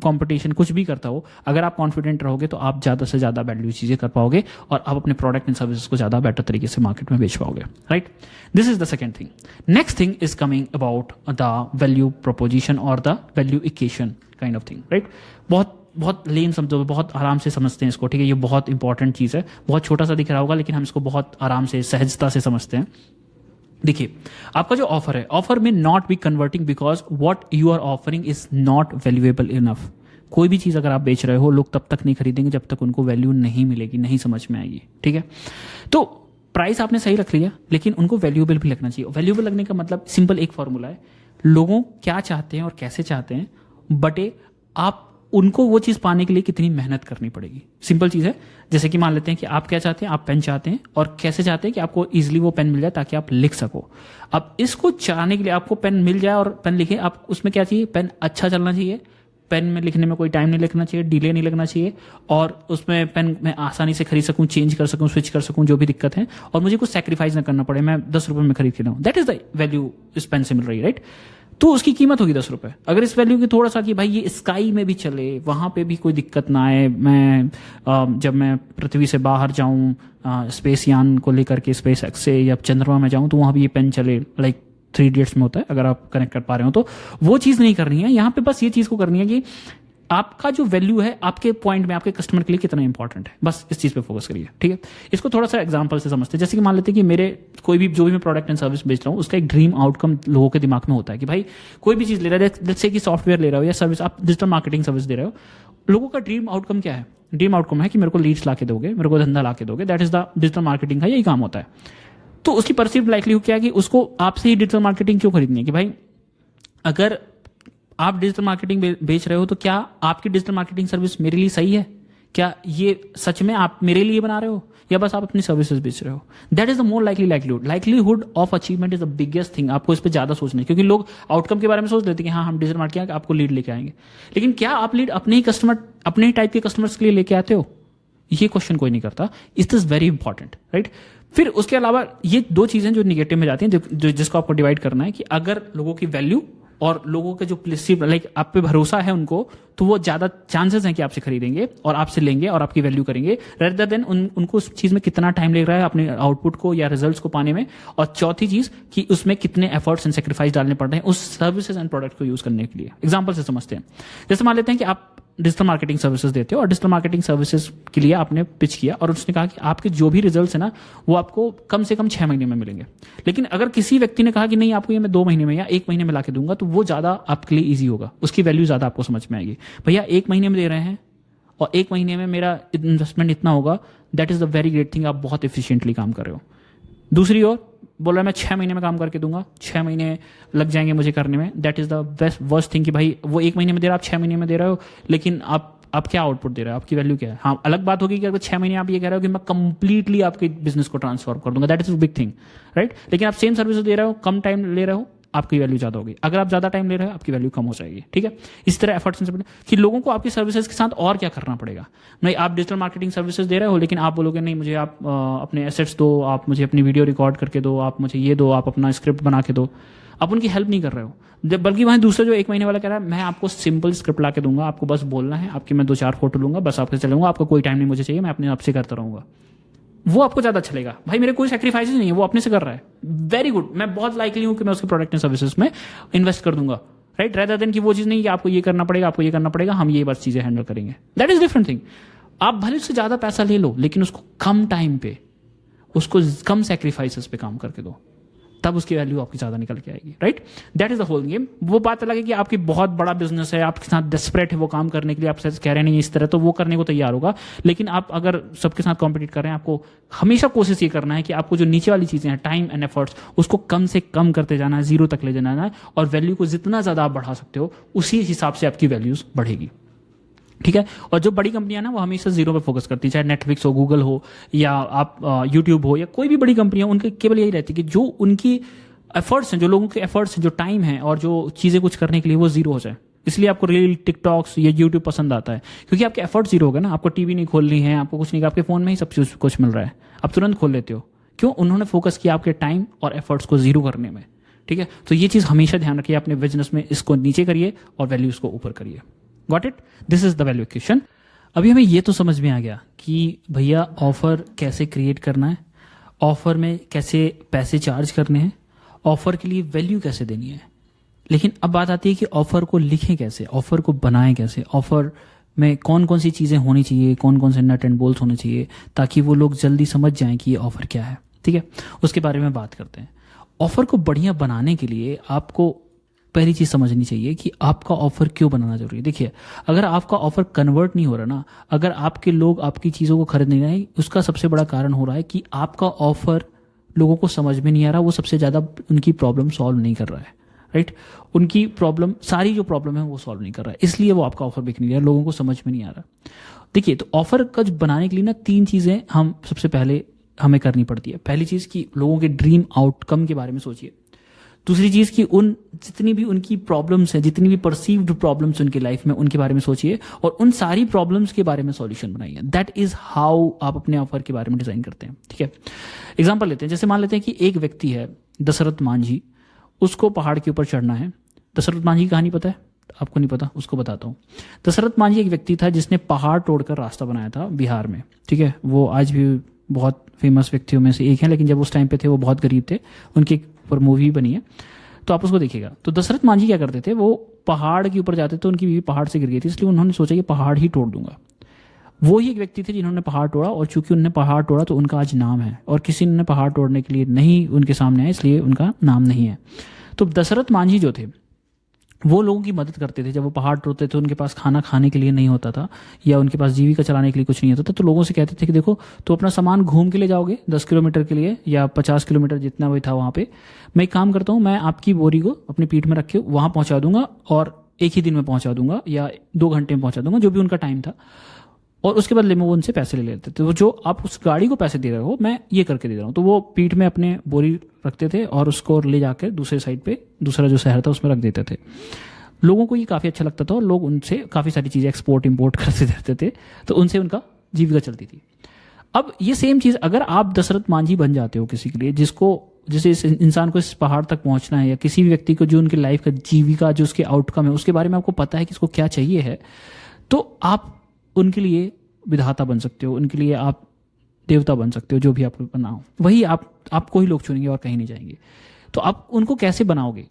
कंपटीशन कुछ भी करता हो, अगर आप कॉन्फिडेंट रहोगे तो आप ज़्यादा से ज़्यादा वैल्यू चीज़ें कर पाओगे और आप अपने प्रोडक्ट एंड सर्विसेज को ज़्यादा बेटर तरीके से मार्केट में बेच पाओगे। Right, this is the second thing. Next thing is coming about the value proposition और the value equation kind of thing. Right, बहुत लेम शब्दों में बहुत आराम से समझते हैं इसको। ठीक है, ये बहुत इंपॉर्टेंट चीज़ है। बहुत छोटा सा दिख रहा होगा, लेकिन हम इसको बहुत आराम से सहजता से समझते हैं। देखिए, आपका जो ऑफर है, ऑफर में not be converting because what you are offering is not valuable enough. कोई भी चीज़ अगर आप बेच रहे हो, लोग तब तक नहीं खरीदेंगे जब तक उनको वैल्यू नहीं मिलेगी, नहीं समझ में आएगी। ठीक है, तो प्राइस आपने सही रख लिया, लेकिन उनको वैल्यूएबल भी लगना चाहिए। वैल्यूएबल लगने का मतलब सिंपल एक फॉर्मूला है, लोगों क्या चाहते हैं और कैसे चाहते हैं, बटे आप उनको वो चीज़ पाने के लिए कितनी मेहनत करनी पड़ेगी। सिंपल चीज़ है। जैसे कि मान लेते हैं कि आप क्या चाहते हैं, आप पेन चाहते हैं, और कैसे चाहते हैं कि आपको इजीली वो पेन मिल जाए ताकि आप लिख सको। अब इसको चाहने के लिए आपको पेन मिल जाए और पेन लिखे, आप उसमें क्या चाहिए, पेन अच्छा चलना चाहिए, पेन में लिखने में कोई टाइम नहीं लगना चाहिए, डिले नहीं लगना चाहिए, और उसमें पेन मैं आसानी से खरीद सकूं, चेंज कर सकूं, स्विच कर सकूं, जो भी दिक्कत है, और मुझे कुछ सेक्रीफाइस ना करना पड़े, मैं 10 रुपये में खरीद के लाऊं। दैट इज द वैल्यू इस पेन से मिल रही है। राइट, तो उसकी कीमत होगी 10 रुपये। अगर इस वैल्यू की थोड़ा सा कि भाई ये स्काई में भी चले, वहां पे भी कोई दिक्कत ना आए, मैं जब मैं पृथ्वी से बाहर जाऊं स्पेस यान को लेकर के स्पेस एक्स से, या चंद्रमा में जाऊं, तो वहां भी ये पेन चले, लाइक 3 इडियट्स में होता है, अगर आप कनेक्ट कर पा रहे हो तो वो चीज़ नहीं करनी है। यहाँ पे बस ये चीज़ को करनी है कि आपका जो वैल्यू है आपके पॉइंट में, आपके कस्टमर के लिए कितना इंपॉर्टेंट है, बस इस चीज़ पे फोकस करिए। ठीक है, इसको थोड़ा सा एग्जांपल से समझते हैं। जैसे कि मान लेते हैं कि मेरे कोई भी जो भी मैं प्रोडक्ट एंड सर्विस बेच रहा हूँ, उसका एक ड्रीम आउटकम लोगों के दिमाग में होता है कि भाई कोई भी चीज़ ले रहा है, जैसे कि सॉफ्टवेयर ले रहा हो या सर्विस, आप डिजिटल मार्केटिंग सर्विस दे रहे हो, लोगों का ड्रीम आउटकम क्या है? ड्रीम आउटकम है कि मेरे को लीड्स ला के दोगे, मेरे को धंधा ला के दोगे। That is the digital marketing का यही काम होता है। तो उसकी परसीव्ड लाइक्लीहुड क्या है कि उसको आपसे ही डिजिटल मार्केटिंग क्यों खरीदनी है? कि भाई अगर आप डिजिटल मार्केटिंग बेच रहे हो, तो क्या आपकी डिजिटल मार्केटिंग सर्विस मेरे लिए सही है? क्या ये सच में आप मेरे लिए बना रहे हो, या बस आप अपनी सर्विसेज बेच रहे हो? That is the more likelihood of achievement is the biggest thing. आपको इस पर ज्यादा सोचना है, क्योंकि लोग आउटकम के बारे में सोच लेते हैं कि हाँ हम डिजिटल मार्केटिंग आपको लीड लेके आएंगे, लेकिन क्या आप लीड अपने ही कस्टमर, अपने ही टाइप के कस्टमर्स के लिए लेके आते हो? ये क्वेश्चन कोई नहीं करता। It is very important. Right, फिर उसके अलावा ये 2 चीजें जो निगेटिव में जाती हैं, जिसको आपको डिवाइड करना है कि अगर लोगों की वैल्यू और लोगों के जो लाइक आप पे भरोसा है उनको, तो वो ज्यादा चांसेस हैं कि आपसे खरीदेंगे और आपसे लेंगे और आपकी वैल्यू करेंगे, रेदर देन उनको उस चीज में कितना टाइम लग रहा है अपने आउटपुट को या रिजल्ट्स को पाने में। और चौथी चीज कि उसमें कितने एफर्ट्स एंड सेक्रीफाइस डालने पड़ रहे हैं उस सर्विसेज एंड प्रोडक्ट को यूज करने के लिए। एग्जाम्पल से समझते हैं। जैसे मान लेते हैं कि आप डिजिटल मार्केटिंग सर्विसेज देते हो और डिजिटल मार्केटिंग सर्विसेज के लिए आपने पिच किया और उसने कहा कि आपके जो भी रिजल्ट्स है ना, वो आपको कम से कम 6 महीने में मिलेंगे। लेकिन अगर किसी व्यक्ति ने कहा कि नहीं आपको ये मैं 2 महीने में या 1 महीने में ला के दूंगा, तो वो ज्यादा आपके लिए ईजी होगा, उसकी वैल्यू ज्यादा आपको समझ में आएगी। भैया 1 महीने में दे रहे हैं और 1 महीने में मेरा इन्वेस्टमेंट इतना होगा, that is the very great thing, आप बहुत एफिशिएंटली काम कर रहे हो। दूसरी ओर बोल रहा है मैं 6 महीने में काम करके दूंगा, 6 महीने लग जाएंगे मुझे करने में, that is the best worst thing कि भाई वो 1 महीने में दे रहा है, आप 6 महीने में दे रहे हो, लेकिन आप क्या आउटपुट दे रहे हो, आपकी वैल्यू क्या है? हाँ, अलग बात होगी कि अगर 6 महीने आप ये कह रहे हो कि मैं कंप्लीटली आपके बिजनेस को ट्रांसफॉर्म कर दूंगा, that is big thing. Right, लेकिन आप सेम सर्विस दे रहे हो, कम टाइम ले रहे हो, आपकी वैल्यू ज्यादा होगी। अगर आप ज्यादा टाइम ले रहे हो, आपकी वैल्यू कम हो जाएगी। ठीक है, इस तरह एफर्ट्स कि लोगों को आपकी सर्विसेज के साथ और क्या करना पड़ेगा। नहीं, आप डिजिटल मार्केटिंग सर्विसेज दे रहे हो, लेकिन आप बोलोगे नहीं मुझे आप अपने एसेट्स दो, आप मुझे अपनी वीडियो रिकॉर्ड करके दो, आप मुझे ये दो, आप अपना स्क्रिप्ट बना के दो। आप उनकी हेल्प नहीं कर रहे हो, बल्कि वहीं दूसरा जो 1 महीने वाला कह रहा है मैं आपको सिंपल स्क्रिप्ट ला के दूंगा, आपको बस बोलना है, आपकी मैं 2-4 फोटो लूंगा, बस आपके चलूंगा, आपका कोई टाइम नहीं मुझे चाहिए, मैं अपने आप से करता रहूंगा। वो आपको ज़्यादा अच्छा लगेगा। भाई मेरे कोई सेक्रीफाइस नहीं है, वो अपने से कर रहा है, वेरी गुड, मैं बहुत लाइकली हूँ कि मैं उसके प्रोडक्ट एंड सर्विसेज में इन्वेस्ट कर दूंगा, राइट, रेदर देन कि वो चीज़ नहीं कि आपको ये करना पड़ेगा, आपको ये करना पड़ेगा, हम ये बस चीज़ें हैंडल करेंगे। That is different thing. आप भले उससे ज़्यादा पैसा ले लो, लेकिन उसको कम टाइम पे, उसको कम सेक्रीफाइसेस पे काम करके दो, तब उसकी वैल्यू आपकी ज़्यादा निकल के आएगी, right. That is the whole game. वो बात अलग है कि आपकी बहुत बड़ा बिजनेस है, आपके साथ डेस्परेट है वो काम करने के लिए, आप कह रहे नहीं इस तरह, तो वो करने को तैयार होगा। लेकिन आप अगर सबके साथ कॉम्पिटिट कर रहे हैं, आपको हमेशा कोशिश ये करना है कि आपको जो नीचे वाली चीज़ें हैं, टाइम एंड एफर्ट्स, उसको कम से कम करते जाना है, जीरो तक ले जाना है, और वैल्यू को जितना ज़्यादा आप बढ़ा सकते हो उसी हिसाब से आपकी वैल्यूज बढ़ेगी, ठीक है। और जो बड़ी कंपनियां ना वो हमेशा जीरो पे फोकस करती है, चाहे नेटफ्लिक्स हो, गूगल हो, या आप यूट्यूब हो, या कोई भी बड़ी कंपनियां, उनके केवल यही रहती है कि जो उनकी एफर्ट्स हैं, जो लोगों के एफर्ट्स हैं, जो टाइम है और जो चीज़ें कुछ करने के लिए, वो जीरो हो जाए। इसलिए आपको रील, टिकटॉक्स या यूट्यूब पसंद आता है, क्योंकि आपके एफर्ट जीरो हो गए ना। आपको टीवी नहीं खोलनी है, आपको कुछ नहीं, आपके फोन में ही सब कुछ मिल रहा है, आप तुरंत खोल लेते हो। क्यों? उन्होंने फोकस किया आपके टाइम और एफर्ट्स को जीरो करने में, ठीक है। तो ये चीज़ हमेशा ध्यान रखिए अपने बिजनेस में, इसको नीचे करिए और वैल्यूज को ऊपर करिए। Got it? This is the value equation. अभी हमें ये तो समझ में आ गया कि भैया ऑफर कैसे क्रिएट करना है, ऑफर में कैसे पैसे चार्ज करने हैं, ऑफर के लिए वैल्यू कैसे देनी है। लेकिन अब बात आती है कि ऑफर को लिखें कैसे, ऑफर को बनाएं कैसे, ऑफर में कौन कौन सी चीज़ें होनी चाहिए, कौन कौन से नट एंड बोल्ट्स होने चाहिए, ताकि वो लोग जल्दी समझ जाएं कि ये ऑफर क्या है, ठीक है। उसके बारे में बात करते हैं। ऑफर को बढ़िया बनाने के लिए आपको पहली चीज़ समझनी चाहिए कि आपका ऑफर क्यों बनाना जरूरी है। देखिए, अगर आपका ऑफर कन्वर्ट नहीं हो रहा ना, अगर आपके लोग आपकी चीज़ों को खरीद नहीं रहे, उसका सबसे बड़ा कारण हो रहा है कि आपका ऑफर लोगों को समझ में नहीं आ रहा, वो सबसे ज़्यादा उनकी प्रॉब्लम सॉल्व नहीं कर रहा है, राइट। उनकी प्रॉब्लम, सारी जो प्रॉब्लम है वो सॉल्व नहीं कर रहा है, इसलिए वो आपका ऑफर बिक नहीं रहा, लोगों को समझ में नहीं आ रहा। देखिए, तो ऑफर का बनाने के लिए ना 3 चीज़ें हम सबसे पहले हमें करनी पड़ती है। पहली चीज़ कि लोगों के ड्रीम आउटकम के बारे में सोचिए। दूसरी चीज़ कि उन जितनी भी उनकी प्रॉब्लम्स हैं, जितनी भी परसीव्ड प्रॉब्लम्स उनकी लाइफ में, उनके बारे में सोचिए और उन सारी प्रॉब्लम्स के बारे में सॉल्यूशन बनाइए। दैट इज हाउ आप अपने ऑफर के बारे में डिजाइन करते हैं, ठीक है। एग्जांपल लेते हैं, जैसे मान लेते हैं कि एक व्यक्ति है दशरथ मांझी, उसको पहाड़ के ऊपर चढ़ना है। दशरथ मांझी की कहानी पता है आपको? नहीं पता? उसको बताता हूँ। दशरथ मांझी एक व्यक्ति था जिसने पहाड़ तोड़कर रास्ता बनाया था बिहार में, ठीक है। वो आज भी बहुत फेमस व्यक्तियों में से एक है, लेकिन जब उस टाइम पे थे वो बहुत गरीब थे। उनकी पर मूवी बनी है, तो आप उसको देखिएगा। तो दशरथ मांझी क्या करते थे, वो पहाड़ के ऊपर जाते थे, उनकी बीवी पहाड़ से गिर गई थी, इसलिए उन्होंने सोचा कि पहाड़ ही तोड़ दूंगा। वो ही एक व्यक्ति थे जिन्होंने पहाड़ तोड़ा, और चूंकि उन्होंने पहाड़ तोड़ा तो उनका आज नाम है, और किसी ने पहाड़ तोड़ने के लिए नहीं उनके सामने आया, इसलिए उनका नाम नहीं है। तो दशरथ मांझी जो थे वो लोगों की मदद करते थे। जब वो पहाड़ तोड़ते थे, उनके पास खाना खाने के लिए नहीं होता था, या उनके पास जीविका चलाने के लिए कुछ नहीं होता था, तो लोगों से कहते थे कि देखो, तो अपना सामान घूम के ले जाओगे 10 किलोमीटर के लिए या 50 किलोमीटर जितना भी था वहाँ पे, मैं एक काम करता हूँ, मैं आपकी बोरी को अपनी पीठ में रख के वहाँ पहुँचा दूंगा, और एक ही दिन में पहुँचा दूंगा या 2 घंटे में पहुँचा दूंगा, जो भी उनका टाइम था, और उसके बदले में वो उनसे पैसे ले लेते थे। तो जो आप उस गाड़ी को पैसे दे रहे हो, मैं ये करके दे रहा हूँ। तो वो पीठ में अपने बोरी रखते थे और उसको ले जाकर दूसरे साइड पे, दूसरा जो शहर था उसमें रख देते थे। लोगों को ये काफ़ी अच्छा लगता था और लोग उनसे काफ़ी सारी चीज़ें एक्सपोर्ट इंपोर्ट करते रहते थे, तो उनसे उनका जीविका चलती थी। अब ये सेम चीज़ अगर आप दशरथ मांझी बन जाते हो किसी के लिए, जिसे इस इंसान को इस पहाड़ तक पहुंचना है, या किसी भी व्यक्ति को जो उनकी लाइफ का जीविका, जो उसके आउटकम है, उसके बारे में आपको पता है कि इसको क्या चाहिए है, तो आप उनके लिए विधाता बन सकते हो, उनके लिए आप देवता बन सकते हो, जो भी आप बनाओ वही आपको ही लोग चुनेंगे और कहीं नहीं जाएंगे। तो आप उनको कैसे बनाओगे?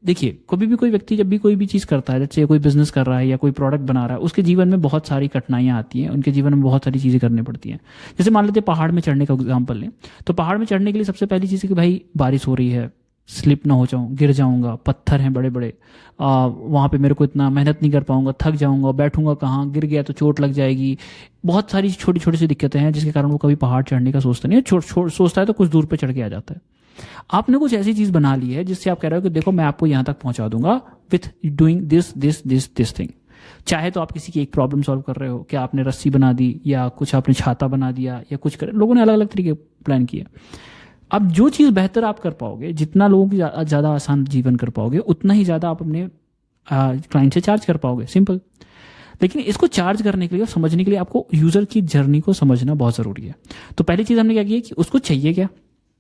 देखिए, कभी भी कोई व्यक्ति जब भी कोई भी चीज़ करता है, जैसे कोई बिजनेस कर रहा है या कोई प्रोडक्ट बना रहा है, उसके जीवन में बहुत सारी कठिनाइयाँ आती हैं, उनके जीवन में बहुत सारी चीज़ें करनी पड़ती हैं। जैसे मान लेते हैं पहाड़ में चढ़ने का एग्जाम्पल लें, तो पहाड़ में चढ़ने के लिए सबसे पहली चीज़ है कि भाई बारिश हो रही है, स्लिप ना हो जाऊँ, गिर जाऊँगा, पत्थर हैं बड़े बड़े, वहाँ पे मेरे को इतना मेहनत नहीं कर पाऊँगा, थक जाऊँगा, बैठूंगा कहाँ, गिर गया तो चोट लग जाएगी। बहुत सारी छोटी छोटी सी दिक्कतें हैं जिसके कारण वो कभी पहाड़ चढ़ने का सोचता नहीं है, सोचता है तो कुछ दूर पर चढ़ के आ जाता है। आपने कुछ ऐसी चीज बना ली है जिससे आप कह रहे हो कि देखो मैं आपको यहां तक पहुंचा दूंगा विथ डूइंग दिस थिंग। चाहे तो आप किसी की एक प्रॉब्लम सॉल्व कर रहे हो, क्या आपने रस्सी बना दी, या कुछ आपने छाता बना दिया, या कुछ कर, लोगों ने अलग अलग तरीके प्लान किए। अब जो चीज बेहतर आप कर पाओगे, जितना लोगों की ज्यादा आसान जीवन कर पाओगे, उतना ही ज्यादा आप अपने क्लाइंट से चार्ज कर पाओगे, सिंपल। लेकिन इसको चार्ज करने के लिए और समझने के लिए आपको यूजर की जर्नी को समझना बहुत जरूरी है। तो पहली चीज हमने क्या की कि उसको चाहिए क्या।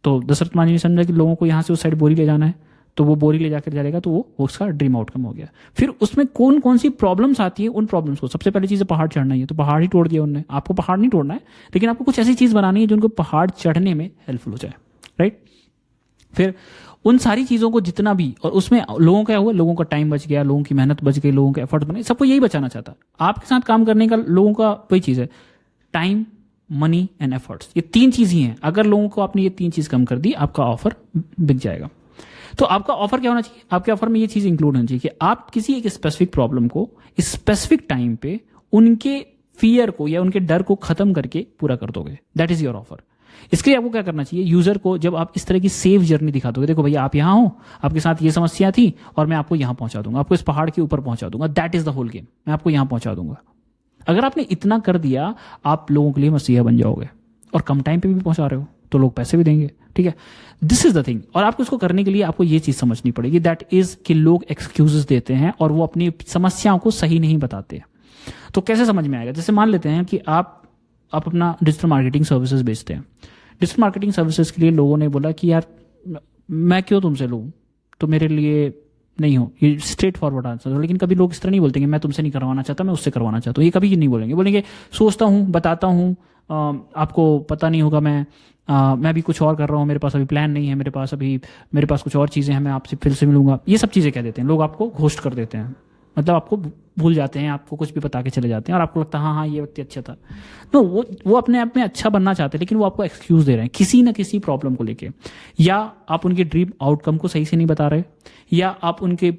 तो दशरथ मांझी ने समझा कि लोगों को यहाँ से उस साइड बोरी ले जाना है, तो वो बोरी ले जाकर जाएगा, तो वो उसका ड्रीम आउटकम हो गया। फिर उसमें कौन कौन सी प्रॉब्लम्स आती है, उन प्रॉब्लम्स को, सबसे पहली चीज़ है पहाड़ चढ़ना ही है, तो पहाड़ ही तोड़ दिया उनने। आपको पहाड़ नहीं तोड़ना है, लेकिन आपको कुछ ऐसी चीज़ बनानी है जो उनको पहाड़ चढ़ने में हेल्पफुल हो जाए, राइट। फिर उन सारी चीज़ों को जितना भी, और उसमें लोगों का क्या हुआ, लोगों का टाइम बच गया, लोगों की मेहनत बच गई, लोगों के एफर्ट बने, सबको यही बचाना चाहता। आपके साथ काम करने का लोगों का वही चीज़ है, टाइम, मनी एंड एफर्ट्स, ये 3 चीज़ ही हैं। अगर लोगों को आपने ये 3 चीज़ कम कर दी, आपका ऑफर बिक जाएगा। तो आपका ऑफर क्या होना चाहिए, आपके ऑफर में ये चीज़ इंक्लूड होनी चाहिए कि आप किसी एक स्पेसिफिक प्रॉब्लम को स्पेसिफिक टाइम पे उनके फियर को या उनके डर को खत्म करके पूरा कर दोगे। That is your offer. इसके लिए आपको क्या करना चाहिए, यूजर को जब आप इस तरह की सेफ जर्नी दिखा दोगे, देखो भैया आप यहाँ हो, आपके साथ ये समस्या थी और मैं आपको यहाँ पहुंचा दूंगा, आपको इस पहाड़ के ऊपर पहुंचा दूंगा, that is the whole game, मैं आपको यहाँ पहुंचा दूंगा। अगर आपने इतना कर दिया, आप लोगों के लिए मसीहा बन जाओगे, और कम टाइम पे भी पहुंचा रहे हो तो लोग पैसे भी देंगे, ठीक है। This is the thing. और आपको इसको करने के लिए आपको ये चीज समझनी पड़ेगी, दैट इज कि लोग एक्सक्यूजेस देते हैं और वो अपनी समस्याओं को सही नहीं बताते। तो कैसे समझ में आएगा, जैसे मान लेते हैं कि आप अपना डिजिटल मार्केटिंग सर्विसेज बेचते हैं। डिजिटल मार्केटिंग सर्विसेज के लिए लोगों ने बोला कि यार मैं क्यों तुमसे लूँ, तो मेरे लिए नहीं हो, ये स्ट्रेट फॉरवर्ड आंसर। लेकिन कभी लोग इस तरह नहीं बोलते कि मैं तुमसे नहीं करवाना चाहता, मैं उससे करवाना चाहता हूँ, ये कभी नहीं बोलेंगे। बोलेंगे सोचता हूँ, बताता हूँ, आपको पता नहीं होगा, मैं भी कुछ और कर रहा हूँ, मेरे पास अभी प्लान नहीं है, मेरे पास कुछ और चीज़ें हैं, मैं आपसे फिर से मिलूंगा, ये सब चीज़ें कह देते हैं लोग, आपको घोस्ट कर देते हैं, मतलब आपको भूल जाते हैं, आपको कुछ भी बता के चले जाते हैं और आपको लगता है हाँ हाँ ये व्यक्ति अच्छा था। तो वो अपने आप में अच्छा बनना चाहते हैं, लेकिन वो आपको एक्सक्यूज दे रहे हैं किसी ना किसी प्रॉब्लम को लेके, या आप उनके ड्रीम आउटकम को सही से नहीं बता रहे, या आप उनके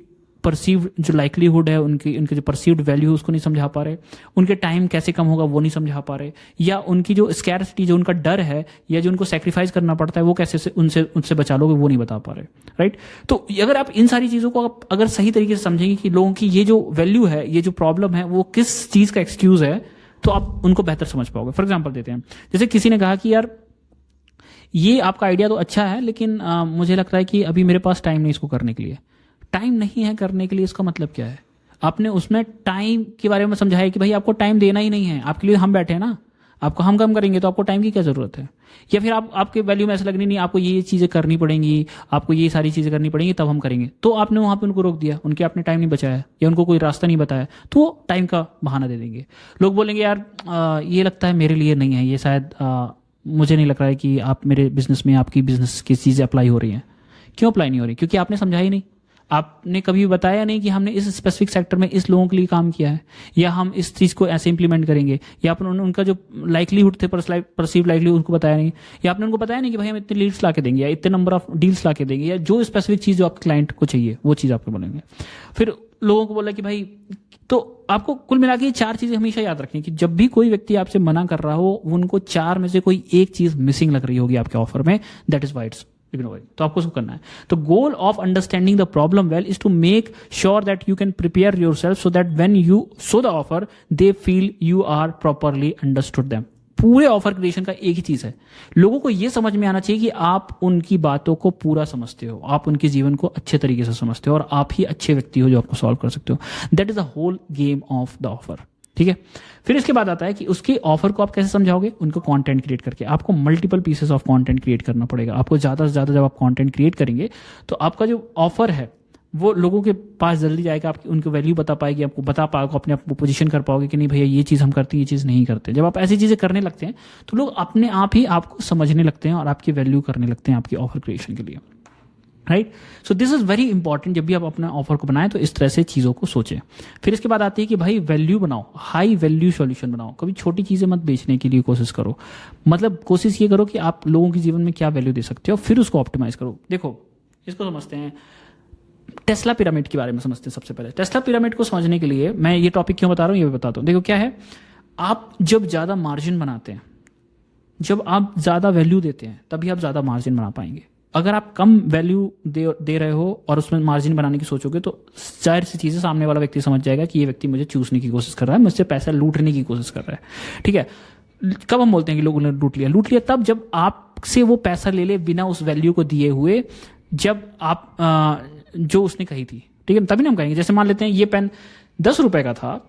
परसीव्ड जो लाइकलीहुड है, उनके जो परसीव्ड वैल्यू है उसको नहीं समझा पा रहे, उनके टाइम कैसे कम होगा वो नहीं समझा पा रहे, या उनकी जो स्कैरसिटी, जो उनका डर है या जो उनको सेक्रीफाइस करना पड़ता है, वो कैसे उनसे बचा लोगे वो नहीं बता पा रहे, राइट। तो अगर आप इन सारी चीज़ों को अगर सही तरीके से समझेंगे कि लोगों की ये जो वैल्यू है, ये जो प्रॉब्लम है, वो किस चीज़ का एक्सक्यूज है, तो आप उनको बेहतर समझ पाओगे। फॉर एग्जाम्पल देते हैं, जैसे किसी ने कहा कि यार ये आपका आइडिया तो अच्छा है, लेकिन मुझे लगता है कि अभी मेरे पास टाइम नहीं इसको करने के लिए। टाइम नहीं है करने के लिए, इसका मतलब क्या है, आपने उसमें टाइम के बारे में समझाया कि भाई आपको टाइम देना ही नहीं है, आपके लिए हम बैठे हैं ना, आपको हम कम करेंगे तो आपको टाइम की क्या जरूरत है। या फिर आपके वैल्यू में ऐसा लगनी नहीं, आपको ये चीज़ें करनी पड़ेंगी, आपको ये सारी चीज़ें करनी पड़ेंगी तब हम करेंगे, तो आपने वहाँ पे उनको रोक दिया, उनके आपने टाइम नहीं बचाया या उनको कोई रास्ता नहीं बताया, तो वो टाइम का बहाना दे देंगे। लोग बोलेंगे यार ये लगता है मेरे लिए नहीं है, ये शायद मुझे नहीं लग रहा है कि आप मेरे बिजनेस में, आपकी बिजनेस की चीज़ें अप्लाई हो रही हैं। क्यों अप्लाई नहीं हो रही, क्योंकि आपने समझा ही नहीं, आपने कभी बताया नहीं कि हमने इस स्पेसिफिक सेक्टर में इस लोगों के लिए काम किया है, या हम इस चीज़ को ऐसे इंप्लीमेंट करेंगे, या आपने उनका जो लाइकलीहुड थे, परसीव लाइकलीहुड उनको बताया नहीं, या आपने उनको बताया नहीं कि भाई हम इतने लीड्स ला के देंगे या इतने नंबर ऑफ डील्स ला के देंगे, या जो स्पेसिफिक चीज़ जो आपके क्लाइंट को चाहिए वो चीज़ आपको बोलेंगे। फिर लोगों को बोला कि भाई, तो आपको कुल मिला के ये 4 चीज़ें हमेशा याद रखनी कि जब भी कोई व्यक्ति आपसे मना कर रहा हो, उनको 4 में से कोई एक चीज़ मिसिंग लग रही होगी आपके ऑफर में, that is why it's ignore. तो आपको उसको करना है। तो goal of understanding the problem well is to make sure that you can prepare yourself so that when you show the offer they feel you are properly understood them. पूरे ऑफर क्रिएशन का एक ही चीज है, लोगों को यह समझ में आना चाहिए कि आप उनकी बातों को पूरा समझते हो, आप उनके जीवन को अच्छे तरीके से समझते हो और आप ही अच्छे व्यक्ति हो जो आपको सॉल्व कर सकते हो। That is the whole game of the offer, ठीक है। फिर इसके बाद आता है कि उसके ऑफर को आप कैसे समझाओगे, उनको कंटेंट क्रिएट करके। आपको multiple pieces of content create करना पड़ेगा। आपको ज़्यादा से ज़्यादा जब आप कंटेंट क्रिएट करेंगे तो आपका जो ऑफर है वो लोगों के पास जल्दी जाएगा, आपकी उनको वैल्यू बता पाएगी, आपको बता पाओगे, अपने आप को पोजीशन कर पाओगे कि नहीं भैया ये चीज़ हम करते हैं, ये चीज़ नहीं करते। जब आप ऐसी चीज़ें करने लगते हैं तो लोग अपने आप ही आपको समझने लगते हैं और आपकी वैल्यू करने लगते हैं आपकी ऑफर क्रिएशन के लिए, right. So this is very important. जब भी आप अपना ऑफर को बनाएं तो इस तरह से चीज़ों को सोचें। फिर इसके बाद आती है कि भाई वैल्यू बनाओ, हाई वैल्यू सॉल्यूशन बनाओ। कभी छोटी चीज़ें मत बेचने की लिए कोशिश करो, मतलब कोशिश ये करो कि आप लोगों के जीवन में क्या वैल्यू दे सकते हो, फिर उसको ऑप्टिमाइज करो। देखो इसको समझते हैं, टेस्ला पिरामिड के बारे में समझते हैं। सबसे पहले टेस्ला पिरामिड को समझने के लिए मैं ये टॉपिक क्यों बता रहा हूँ ये भी बताता हूँ। देखो क्या है, आप जब ज़्यादा मार्जिन बनाते हैं, जब आप ज़्यादा वैल्यू देते हैं तभी आप ज़्यादा मार्जिन बना पाएंगे। अगर आप कम वैल्यू दे रहे हो और उसमें मार्जिन बनाने की सोचोगे तो जाहिर सी चीज़ें सामने वाला व्यक्ति समझ जाएगा कि ये व्यक्ति मुझे चूसने की कोशिश कर रहा है, मुझसे पैसा लूटने की कोशिश कर रहा है, ठीक है। कब हम बोलते हैं कि लोगों ने लूट लिया तब जब आपसे वो पैसा ले ले बिना उस वैल्यू को दिए हुए, जब आप जो उसने कही थी, ठीक है, तभी ना हम कहेंगे। जैसे मान लेते हैं ये पेन 10 रुपए का था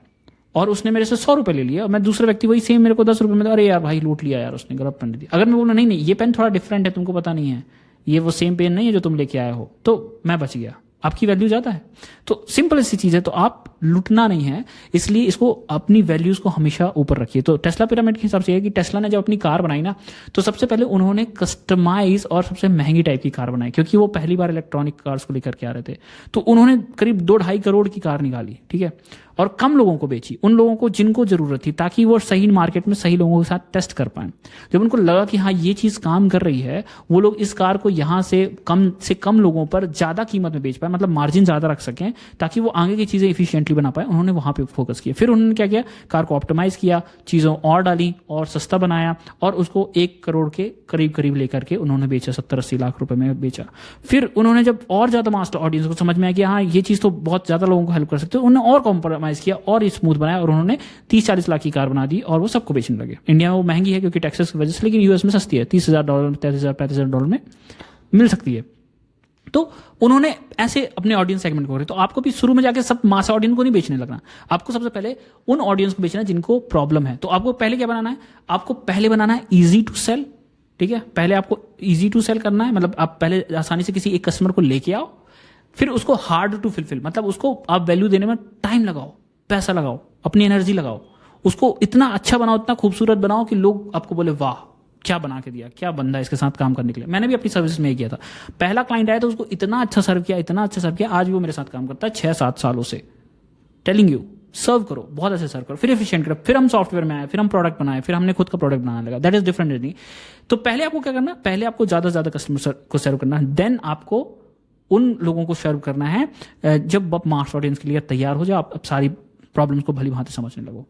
और उसने मेरे से 100 रुपए ले लिया, और मैं दूसरे व्यक्ति वही सेम मेरे को 10 रुपए में, अरे यार भाई लूट लिया यार उसने, गलत पेन दे दिया। अगर मैं बोलूँ नहीं ये पेन थोड़ा डिफरेंट है, तुमको पता नहीं है, ये वो सेम पेन नहीं है जो तुम लेके आए हो, तो मैं बच गया, आपकी वैल्यू ज्यादा है। तो सिंपल सी चीज है, तो आप लूटना नहीं है, इसलिए इसको अपनी वैल्यूज को हमेशा ऊपर रखिए। तो टेस्ला पिरामिड के हिसाब से है कि टेस्ला ने जब अपनी कार बनाई ना, तो सबसे पहले उन्होंने कस्टमाइज और सबसे महंगी टाइप की कार बनाई, क्योंकि वो पहली बार इलेक्ट्रॉनिक कार्स को लेकर के आ रहे थे। तो उन्होंने करीब 2-2.5 करोड़ की कार निकाली, ठीक है, और कम लोगों को बेची, उन लोगों को जिनको जरूरत थी, ताकि वो सही मार्केट में सही लोगों के साथ टेस्ट कर पाए। जब उनको लगा कि हाँ ये चीज काम कर रही है, वो लोग इस कार को यहां से कम लोगों पर ज्यादा कीमत में बेच पाए, मतलब मार्जिन ज्यादा रख सकें, ताकि वो आगे की चीजें इफिशिएंटली बना पाए। उन्होंने वहां पे फोकस किया। फिर उन्होंने क्या किया, कार को ऑप्टिमाइज किया, चीजों और डाली और सस्ता बनाया, और उसको 1 करोड़ के करीब करीब लेकर के उन्होंने बेचा, 70-80 लाख रुपए में बेचा। फिर उन्होंने जब और ज्यादा मास्टर ऑडियंस को समझ में आया कि हाँ ये चीज तो बहुत ज्यादा लोगों को हेल्प कर सकते हो, उन्होंने और कॉम्प्रोमाइज किया और स्मूथ बनाया, और उन्होंने 30-40 लाख की कार बना दी, और वो सबको बेचने लगे। इंडिया में वो महंगी है क्योंकि टैक्सेस की वजह से, लेकिन यूएस में सस्ती है, $30,000, $33,000-$35,000 में मिल सकती है। तो उन्होंने ऐसे अपने ऑडियंस सेगमेंट को करे। तो आपको भी शुरू में जाके सब मास ऑडियंस को नहीं बेचने लगना, आपको सबसे पहले उन ऑडियंस को बेचना है जिनको प्रॉब्लम है। तो आपको पहले क्या बनाना है, आपको पहले बनाना है इजी टू सेल, ठीक है, पहले आपको इजी टू सेल करना है, मतलब आप पहले आसानी से किसी एक कस्टमर को लेके आओ, फिर उसको हार्ड टू फिलफिल, मतलब उसको आप वैल्यू देने में टाइम लगाओ, पैसा लगाओ, अपनी एनर्जी लगाओ, उसको इतना अच्छा बनाओ, इतना खूबसूरत बनाओ कि लोग आपको बोले वाह क्या बना के दिया, क्या बंदा इसके साथ काम करने के लिए। मैंने भी अपनी सर्विस में ये किया था, पहला क्लाइंट आया तो उसको इतना अच्छा सर्व किया, इतना अच्छा सर्व किया, आज भी वो मेरे साथ काम करता है 6-7 सालों से। टेलिंग यू, सर्व करो, बहुत अच्छे सर्व करो, फिर एफिशिएंट करो, फिर हम सॉफ्टवेयर में आए, फिर हम प्रोडक्ट बनाए, फिर हमने खुद का प्रोडक्ट बनाने लगा। That is different journey. तो पहले आपको क्या करना है, पहले आपको ज्यादा से ज्यादा कस्टमर को सर्व करना है, देन आपको उन लोगों को सर्व करना है जब आप मास ऑडियंस के लिए तैयार हो जाओ, आप सारी प्रॉब्लम्स को भली भांति समझने लगो।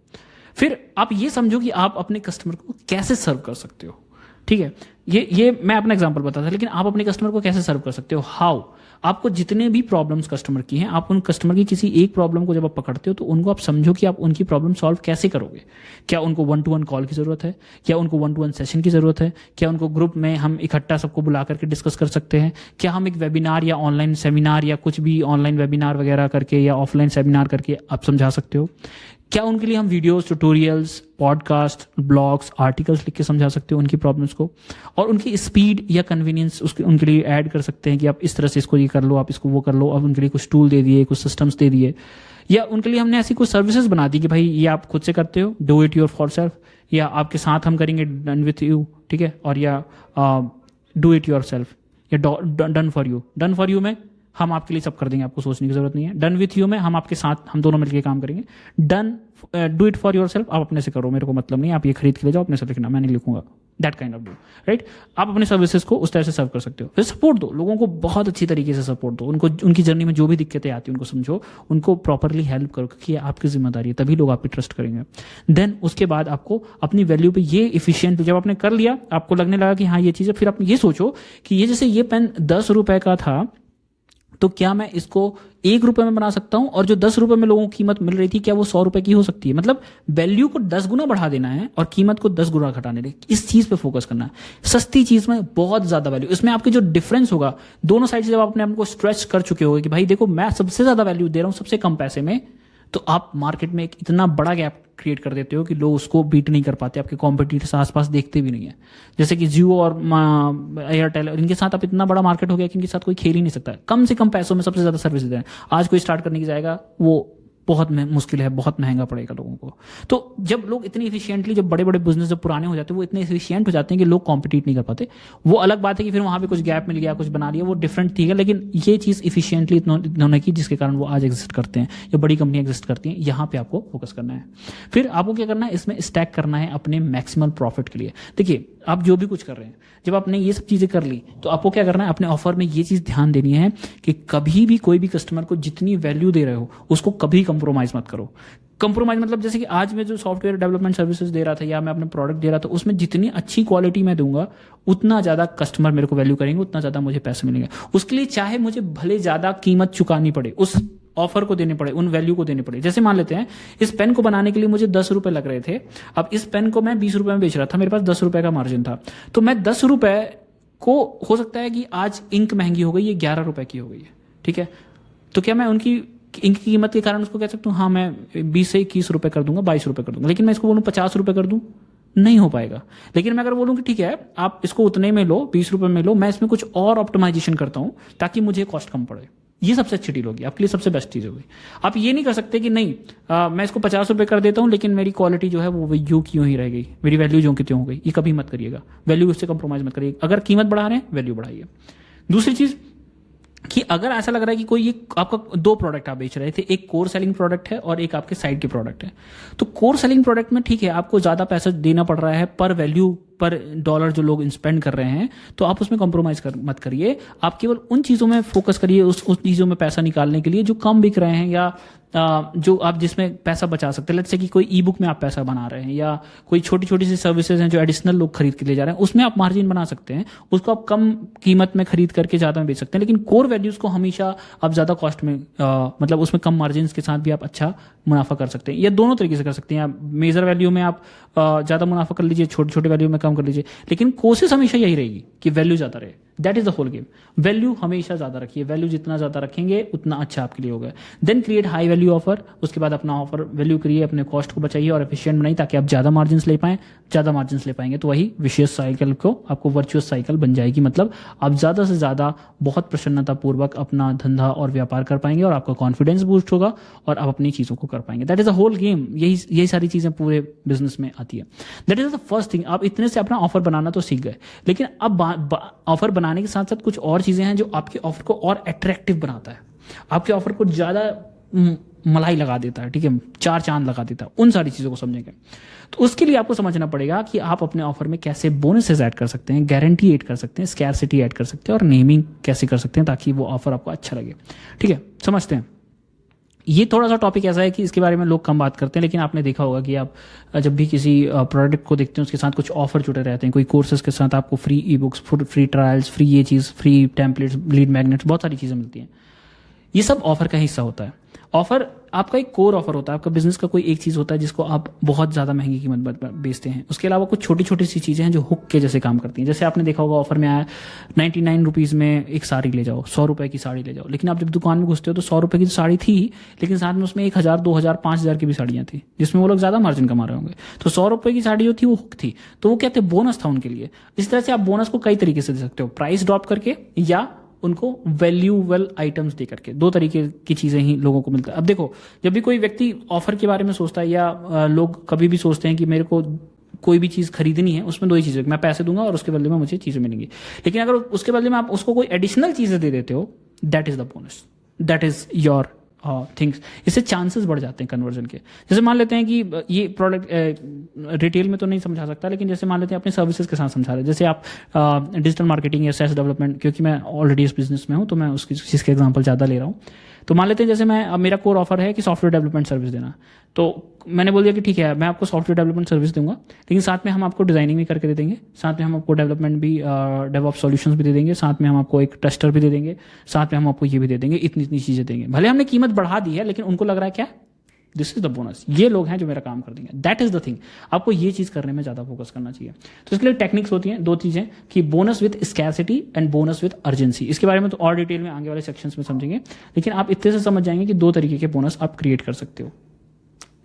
फिर आप ये समझो कि आप अपने कस्टमर को कैसे सर्व कर सकते हो, ठीक है। ये मैं अपना एग्जांपल बताता था, लेकिन आप अपने कस्टमर को कैसे सर्व कर सकते हो, हाउ। आपको जितने भी प्रॉब्लम्स कस्टमर की हैं, आप उन कस्टमर की किसी एक प्रॉब्लम को जब आप पकड़ते हो, तो उनको आप समझो कि आप उनकी प्रॉब्लम सॉल्व कैसे करोगे। क्या उनको 1-to-1 कॉल की जरूरत है, क्या उनको 1-to-1 सेशन की जरूरत है, क्या उनको ग्रुप में हम इकट्ठा सबको बुला करके डिस्कस कर सकते हैं, क्या हम एक वेबिनार या ऑनलाइन सेमिनार या कुछ भी ऑनलाइन वेबिनार वगैरह करके या ऑफलाइन सेमिनार करके आप समझा सकते हो, क्या उनके लिए हम videos, tutorials, podcast, blogs, articles लिख के समझा सकते हो उनकी प्रॉब्लम्स को, और उनकी स्पीड या कन्वीनियंस उनके लिए ऐड कर सकते हैं कि आप इस तरह से इसको ये कर लो, आप इसको वो कर लो, अब उनके लिए कुछ टूल दे दिए, कुछ सिस्टम्स दे दिए, या उनके लिए हमने ऐसी कुछ सर्विसेज बना दी कि भाई ये आप खुद से करते हो, do it your for self, या आपके साथ हम करेंगे, डन विथ यू, ठीक है, और या डू इट योर सेल्फ, या done for you. Done for you में हम आपके लिए सब कर देंगे, आपको सोचने की जरूरत नहीं है। डन विथ यू में हम आपके साथ, हम दोनों मिलकर काम करेंगे। Done do it for your self, आप अपने से करो, मेरे को मतलब नहीं, आप ये खरीद के ले जाओ, अपने से लिखना, मैं नहीं लिखूंगा। That kind of do, right. आप अपने सर्विसेज को उस तरह से सर्व कर सकते हो। फिर सपोर्ट दो, लोगों को बहुत अच्छी तरीके से सपोर्ट दो, उनको उनकी जर्नी में जो भी दिक्कतें आती हैं उनको समझो, उनको प्रॉपरली हेल्प करो, क्योंकि ये आपकी जिम्मेदारी है, तभी लोग आप पे ट्रस्ट करेंगे। देन उसके बाद आपको अपनी वैल्यू पे ये इफिशियंट, जब आपने कर लिया, आपको लगने लगा कि हाँ ये चीज़ है, फिर आप ये सोचो कि ये जैसे ये पेन 10 रुपए का था, तो क्या मैं इसको 1 रुपए में बना सकता हूं, और जो 10 रुपए में लोगों को कीमत मिल रही थी, क्या वो 100 रुपए की हो सकती है। मतलब वैल्यू को 10 गुना बढ़ा देना है और कीमत को 10 गुना घटाने देना, इस चीज पे फोकस करना है। सस्ती चीज में बहुत ज्यादा वैल्यू, इसमें आपकी जो डिफरेंस होगा दोनों साइड से, जब आप अपने आप को स्ट्रेच कर चुके होगे कि भाई देखो मैं सबसे ज्यादा वैल्यू दे रहा हूं सबसे कम पैसे में, तो आप मार्केट में एक इतना बड़ा गैप क्रिएट कर देते हो कि लोग उसको बीट नहीं कर पाते, आपके कॉम्पिटिटर्स आसपास देखते भी नहीं है। जैसे कि जियो और एयरटेल, इनके साथ आप इतना बड़ा मार्केट हो गया कि इनके साथ कोई खेल ही नहीं सकता, कम से कम पैसों में सबसे ज्यादा सर्विस दे रहे हैं। आज कोई स्टार्ट करने की जाएगा, वो बहुत मुश्किल है, बहुत महंगा पड़ेगा लोगों को। तो जब लोग इतनी इफिशिएंटली, जब बड़े बड़े बिजनेस जब पुराने हो जाते हैं, वो इतने इफिशिएंट हो जाते हैं कि लोग कॉम्पिटिट नहीं कर पाते। वो अलग बात है कि फिर वहां पे कुछ गैप मिल गया, कुछ बना लिया, वो डिफरेंट थी है, लेकिन ये चीज इफिशिएंटली इन्होंने की जिसके कारण वो आज एग्जिस्ट करते हैं, या बड़ी कंपनी एग्जिस्ट करती हैं। यहाँ पे आपको फोकस करना है। फिर आपको क्या करना है, इसमें स्टैक करना है अपने मैक्सिमम प्रॉफिट के लिए। देखिए आप जो भी कुछ कर रहे हैं, जब आपने ये सब चीजें कर ली, तो आपको क्या करना है, अपने ऑफर में ये चीज ध्यान देनी है कि कभी भी कोई भी कस्टमर को जितनी वैल्यू दे रहे हो उसको कभी कंप्रोमाइज मत करो। कंप्रोमाइज मतलब जैसे कि आज मैं जो सॉफ्टवेयर डेवलपमेंट सर्विसेज दे रहा था, या मैं अपने प्रोडक्ट दे रहा था, उसमें जितनी अच्छी क्वालिटी मैं दूंगा, उतना ज्यादा कस्टमर मेरे को वैल्यू करेंगे, उतना ज्यादा मुझे पैसे मिलेंगे। उसके लिए चाहे मुझे भले ज्यादा कीमत चुकानी पड़े, उस ऑफर को देने पड़े, उन वैल्यू को देने पड़े। जैसे मान लेते हैं इस पेन को बनाने के लिए मुझे 10 रुपए लग रहे थे, अब इस पेन को मैं 20 रुपए में बेच रहा था, मेरे पास 10 रुपए का मार्जिन था, तो मैं 10 रुपए को, हो सकता है कि आज इंक महंगी हो गई, ये 11 रुपए की हो गई है, ठीक है। तो क्या मैं उनकी इंक की कीमत के कारण उसको कह सकता हूँ हाँ मैं 20 से 21 रुपए कर दूंगा, 22 रुपए कर दूंगा, लेकिन मैं इसको बोलूँ 50 रुपए कर दूं? नहीं हो पाएगा। लेकिन मैं अगर बोलूँ कि ठीक है आप इसको उतने में लो, 20 रुपए में लो, मैं इसमें कुछ और ऑप्टिमाइजेशन करता हूँ ताकि मुझे कॉस्ट कम पड़े, ये सबसे अच्छी डील होगी, आपके लिए सबसे बेस्ट चीज़ होगी। आप ये नहीं कर सकते कि नहीं मैं इसको 50 रुपये कर देता हूँ लेकिन मेरी क्वालिटी जो है वो यूं की यूं ही रह गई, मेरी वैल्यू जो की त्यों हो गई। ये कभी मत करिएगा, वैल्यू उससे कंप्रोमाइज मत करिए। अगर कीमत बढ़ा रहे हैं वैल्यू बढ़ाइए। दूसरी चीज़ कि अगर ऐसा लग रहा है कि कोई ये आपका 2 प्रोडक्ट आप बेच रहे थे, एक कोर सेलिंग प्रोडक्ट है और एक आपके साइड के प्रोडक्ट है, तो कोर सेलिंग प्रोडक्ट में ठीक है आपको ज़्यादा पैसा देना पड़ रहा है पर वैल्यू पर डॉलर जो लोग स्पेंड कर रहे हैं, तो आप उसमें कॉम्प्रोमाइज मत करिए। आप केवल उन चीज़ों में फोकस करिए, उस चीज़ों में पैसा निकालने के लिए जो कम बिक रहे हैं या जो आप जिसमें पैसा बचा सकते हैं। लेट्स से कि कोई ई बुक में आप पैसा बना रहे हैं या कोई छोटी छोटी सी सर्विसेज हैं जो एडिशनल लोग खरीद के ले जा रहे हैं, उसमें आप मार्जिन बना सकते हैं, उसको आप कम कीमत में खरीद करके ज़्यादा में बेच सकते हैं। लेकिन कोर वैल्यूज़ को हमेशा आप ज़्यादा कॉस्ट में मतलब उसमें कम मार्जिन के साथ भी आप अच्छा मुनाफा कर सकते हैं, या दोनों तरीके से कर सकते हैं। आप मेजर वैल्यू में आप ज़्यादा मुनाफा कर लीजिए, छोटे छोटे वैल्यू में कम कर लीजिए, लेकिन कोशिश हमेशा यही रहेगी कि वैल्यू ज़्यादा रहे। That is the whole game. Value हमेशा ज़्यादा रखिए, वैल्यू जितना ज़्यादा रखेंगे उतना अच्छा आपके लिए होगा। Then create high value offer, उसके बाद अपना ऑफर वैल्यू करिए, अपने कॉस्ट को बचाइए और एफिशिएंट बनाइए ताकि आप ज़्यादा मार्जिन ले पाएं। ज़्यादा मार्जिन ले पाएंगे तो वही विशेष साइकिल को आपको वर्चुअस साइकिल बन जाएगी, मतलब आप ज़्यादा से ज़्यादा बहुत प्रसन्नतापूर्वक अपना धंधा और व्यापार कर पाएंगे और आपका कॉन्फिडेंस बूस्ट होगा और आप अपनी चीज़ों को कर पाएंगे। That is the whole game. यही सारी चीज़ें पूरे बिजनेस में आती है। That is the first thing. आप इतने से अपना ऑफर बनाना तो सीख गए, लेकिन अब ऑफर बनाने के साथ साथ कुछ और चीज़ें हैं जो आपके ऑफर को और अट्रैक्टिव बनाता है, आपके ऑफर को ज़्यादा मलाई लगा देता है, ठीक है, 4 चांद लगा देता है। उन सारी चीज़ों को समझेंगे तो उसके लिए आपको समझना पड़ेगा कि आप अपने ऑफर में कैसे बोनसेस ऐड कर सकते हैं, गारंटी ऐड कर सकते हैं, स्कैरसिटी ऐड कर सकते हैं और नेमिंग कैसे कर सकते हैं ताकि वो ऑफर आपको अच्छा लगे। ठीक है, समझते हैं। ये थोड़ा सा टॉपिक ऐसा है कि इसके बारे में लोग कम बात करते हैं, लेकिन आपने देखा होगा कि आप जब भी किसी प्रोडक्ट को देखते हैं उसके साथ कुछ ऑफर जुड़े रहते हैं। कोई कोर्सेज के साथ आपको free e books, free trials, free ये चीज़, फ्री टेम्पलेट्स, लीड मैग्नेट्स, बहुत सारी चीज़ें मिलती हैं। ये सब ऑफर का हिस्सा होता है। ऑफर आपका एक कोर ऑफर होता है, आपका बिजनेस का कोई एक चीज़ होता है जिसको आप बहुत ज़्यादा महंगी कीमत पर बेचते हैं। उसके अलावा कुछ छोटी छोटी सी चीज़ें हैं जो हुक के जैसे काम करती हैं। जैसे आपने देखा होगा ऑफर में आया 99 रुपीज़ में एक साड़ी ले जाओ, 100 रुपये की साड़ी ले जाओ, लेकिन आप जब दुकान में घुसते हो तो 100 रुपये की साड़ी थी, लेकिन साथ में उसमें 1000, 2000, 5000 की भी साड़ियाँ थी जिसमें वो लोग ज़्यादा मार्जिन कमा रहे होंगे। तो 100 रुपये की साड़ी जो थी वो हुक थी, तो वो कहते हैं बोनस था उनके लिए। इस तरह से आप बोनस को कई तरीके से दे सकते हो, प्राइस ड्रॉप करके या उनको वैल्यूएबल आइटम्स दे करके। 2 तरीके की चीज़ें ही लोगों को मिलता है। अब देखो, जब भी कोई व्यक्ति ऑफर के बारे में सोचता है या लोग कभी भी सोचते हैं कि मेरे को कोई भी चीज़ खरीदनी है, उसमें 2 ही चीज़ें, मैं पैसे दूंगा और उसके बदले में मुझे चीज़ें मिलेंगी। लेकिन अगर उसके बदले में आप उसको कोई एडिशनल चीज़ें दे देते हो, that is the bonus, that is your things. इससे चांसेस बढ़ जाते हैं कन्वर्जन के। जैसे मान लेते हैं कि ये प्रोडक्ट रिटेल में तो नहीं समझा सकता, लेकिन जैसे मान लेते हैं अपने सर्विसेज के साथ समझा रहे हैं। जैसे आप डिजिटल मार्केटिंग या सेल्स डेवलपमेंट, क्योंकि मैं ऑलरेडी इस बिजनेस में हूँ तो मैं उसकी चीज़ के एग्जांपल ज़्यादा ले रहा हूँ। तो मान लेते हैं जैसे अब मेरा कोर ऑफर है कि सॉफ्टवेयर डेवलपमेंट सर्विस देना, तो मैंने बोल दिया कि ठीक है मैं आपको सॉफ्टवेयर डेवलपमेंट सर्विस दूंगा, लेकिन साथ में हम आपको डिजाइनिंग भी करके दे देंगे, साथ में हम आपको डेवलपमेंट भी, डेवऑप्स सॉल्यूशंस भी दे देंगे, साथ में हम आपको एक टेस्टर भी दे देंगे, साथ में हम आपको ये भी दे देंगे, इतनी इतनी चीज़ें देंगे। भले हमने कीमत बढ़ा दी है लेकिन उनको लग रहा है क्या, दिस इज द बोनस, ये लोग हैं जो मेरा काम कर देंगे। That is the thing. आपको ये चीज़ करने में ज़्यादा फोकस करना चाहिए। तो इसके लिए टेक्निक्स होती हैं, 2 चीज़ें कि bonus with scarcity and bonus with urgency. इसके बारे में तो और डिटेल में आगे वाले सेक्शंस में समझेंगे, लेकिन आप इतने से समझ जाएंगे कि 2 तरीके के बोनस आप क्रिएट कर सकते हो।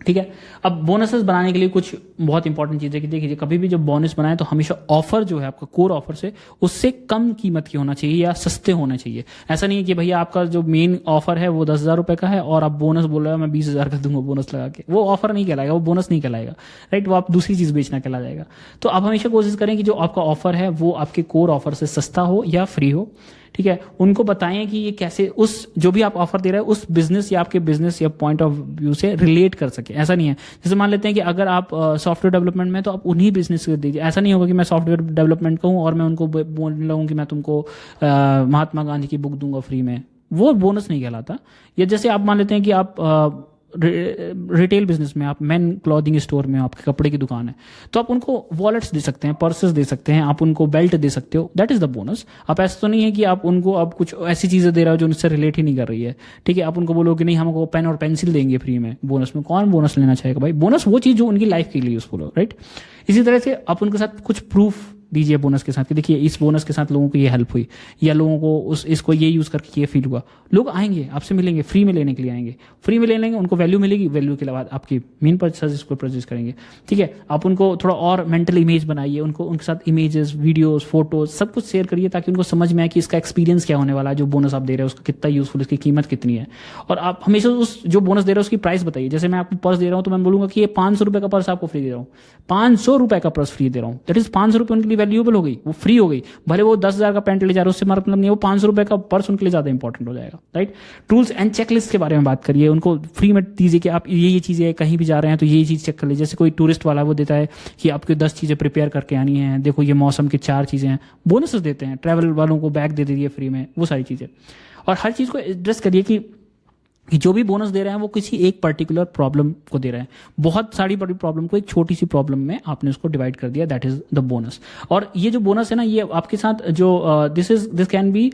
ठीक है, अब बोनसेस बनाने के लिए कुछ बहुत इंपॉर्टेंट चीज़ें कि देखिए, कभी भी जब बोनस बनाए तो हमेशा ऑफर जो है आपका कोर ऑफर से उससे कम कीमत की होना चाहिए या सस्ते होने चाहिए। ऐसा नहीं है कि भैया आपका जो मेन ऑफर है वो 10,000 रुपये का है और आप बोनस बोल रहे हो मैं 20,000 का दूंगा बोनस लगा के, वो ऑफर नहीं कहलाएगा, वो बोनस नहीं कहलाएगा, राइट, वो आप दूसरी चीज़ बेचना कहला जाएगा। तो आप हमेशा कोशिश करें कि जो आपका ऑफर है वो आपके कोर ऑफर से सस्ता हो या फ्री हो। ठीक है, उनको बताएं कि ये कैसे उस जो भी आप ऑफर दे रहे हैं उस बिजनेस या आपके बिजनेस या पॉइंट ऑफ व्यू से रिलेट कर सके। ऐसा नहीं है, जैसे मान लेते हैं कि अगर आप सॉफ्टवेयर डेवलपमेंट में, तो आप उन्हीं बिजनेस को दीजिए। ऐसा नहीं होगा कि मैं सॉफ्टवेयर डेवलपमेंट का हूँ और मैं उनको बोलने लगूँ कि मैं तुमको महात्मा गांधी की बुक दूंगा फ्री में, वो बोनस नहीं कहलाता। या जैसे आप मान लेते हैं कि आप रिटेल बिजनेस में, आप मेन क्लॉथिंग स्टोर में, आपके कपड़े की दुकान है, तो आप उनको वॉलेट्स दे सकते हैं, पर्सेस दे सकते हैं, आप उनको बेल्ट दे सकते हो, दैट इज द बोनस। आप ऐसा तो नहीं है कि आप उनको अब कुछ ऐसी चीज़ें दे रहे हो जो उनसे रिलेट ही नहीं कर रही है। ठीक है, आप उनको बोलो कि नहीं हमको पेन और पेंसिल देंगे फ्री में बोनस में, कौन बोनस लेना चाहेगा भाई? बोनस वो चीज़ जो उनकी लाइफ के लिए यूजफुल हो, राइट। इसी तरह से आप उनके साथ कुछ प्रूफ दीजिए बोनस के साथ कि देखिए इस बोनस के साथ लोगों को ये हेल्प हुई, या लोगों को इसको ये यूज़ करके ये फील हुआ। लोग आएंगे, आपसे मिलेंगे, फ्री में लेने के लिए आएंगे, फ्री में ले लेंगे, उनको वैल्यू मिलेगी, वैल्यू के बाद आपकी मेन सर्विस को परचेज करेंगे। ठीक है, आप उनको थोड़ा और मेंटल इमेज बनाइए, उनको उनके साथ इमेजेस, वीडियोस, फोटोज सब कुछ शेयर करिए ताकि उनको समझ में आए कि इसका एक्सपीरियंस क्या होने वाला है, जो बोनस आप दे रहे हो उसका कितना यूजफुल, इसकी कीमत कितनी है। और आप हमेशा उस जो बोनस दे रहे हो उसकी प्राइस बताइए। जैसे मैं आपको पर्स दे रहा हूँ तो मैं बोलूंगा कि ये 500 रुपए का पर्स आपको फ्री दे रहा हूँ, 500 रुपए का पर्स फ्री दे रहा हूँ, दैट इज 500 रुपए उनके लिए वैल्यूएबल हो गई, वो फ्री हो गई। भले वो 10,000 का पैंट ले जा रहे हो, उससे मतलब नहीं है, वो 500 रुपए का पर्स उनके लिए ज्यादा इंपॉर्टेंट हो जाएगा। राइट, टूल्स एंड चेकलिस्ट के बारे में बात करिए, उनको फ्री में दीजिए कि आप ये चीजें कहीं भी जा रहे हैं तो ये चीज चेक कर लीजिए। जैसे कोई टूरिस्ट वाला वो देता है कि आपको 10 चीजें प्रिपेयर करके आनी है, देखो ये मौसम की 4 चीजें हैं, बोनसेस देते हैं। ट्रैवल वालों को बैग दे दीजिए फ्री में, वो सारी चीजें। और हर चीज को एड्रेस करिए कि जो भी बोनस दे रहे हैं वो किसी एक पर्टिकुलर प्रॉब्लम को दे रहे हैं। बहुत सारी बड़ी प्रॉब्लम को एक छोटी सी प्रॉब्लम में आपने उसको डिवाइड कर दिया, दैट इज द बोनस। और ये जो बोनस है ना, ये आपके साथ जो this can be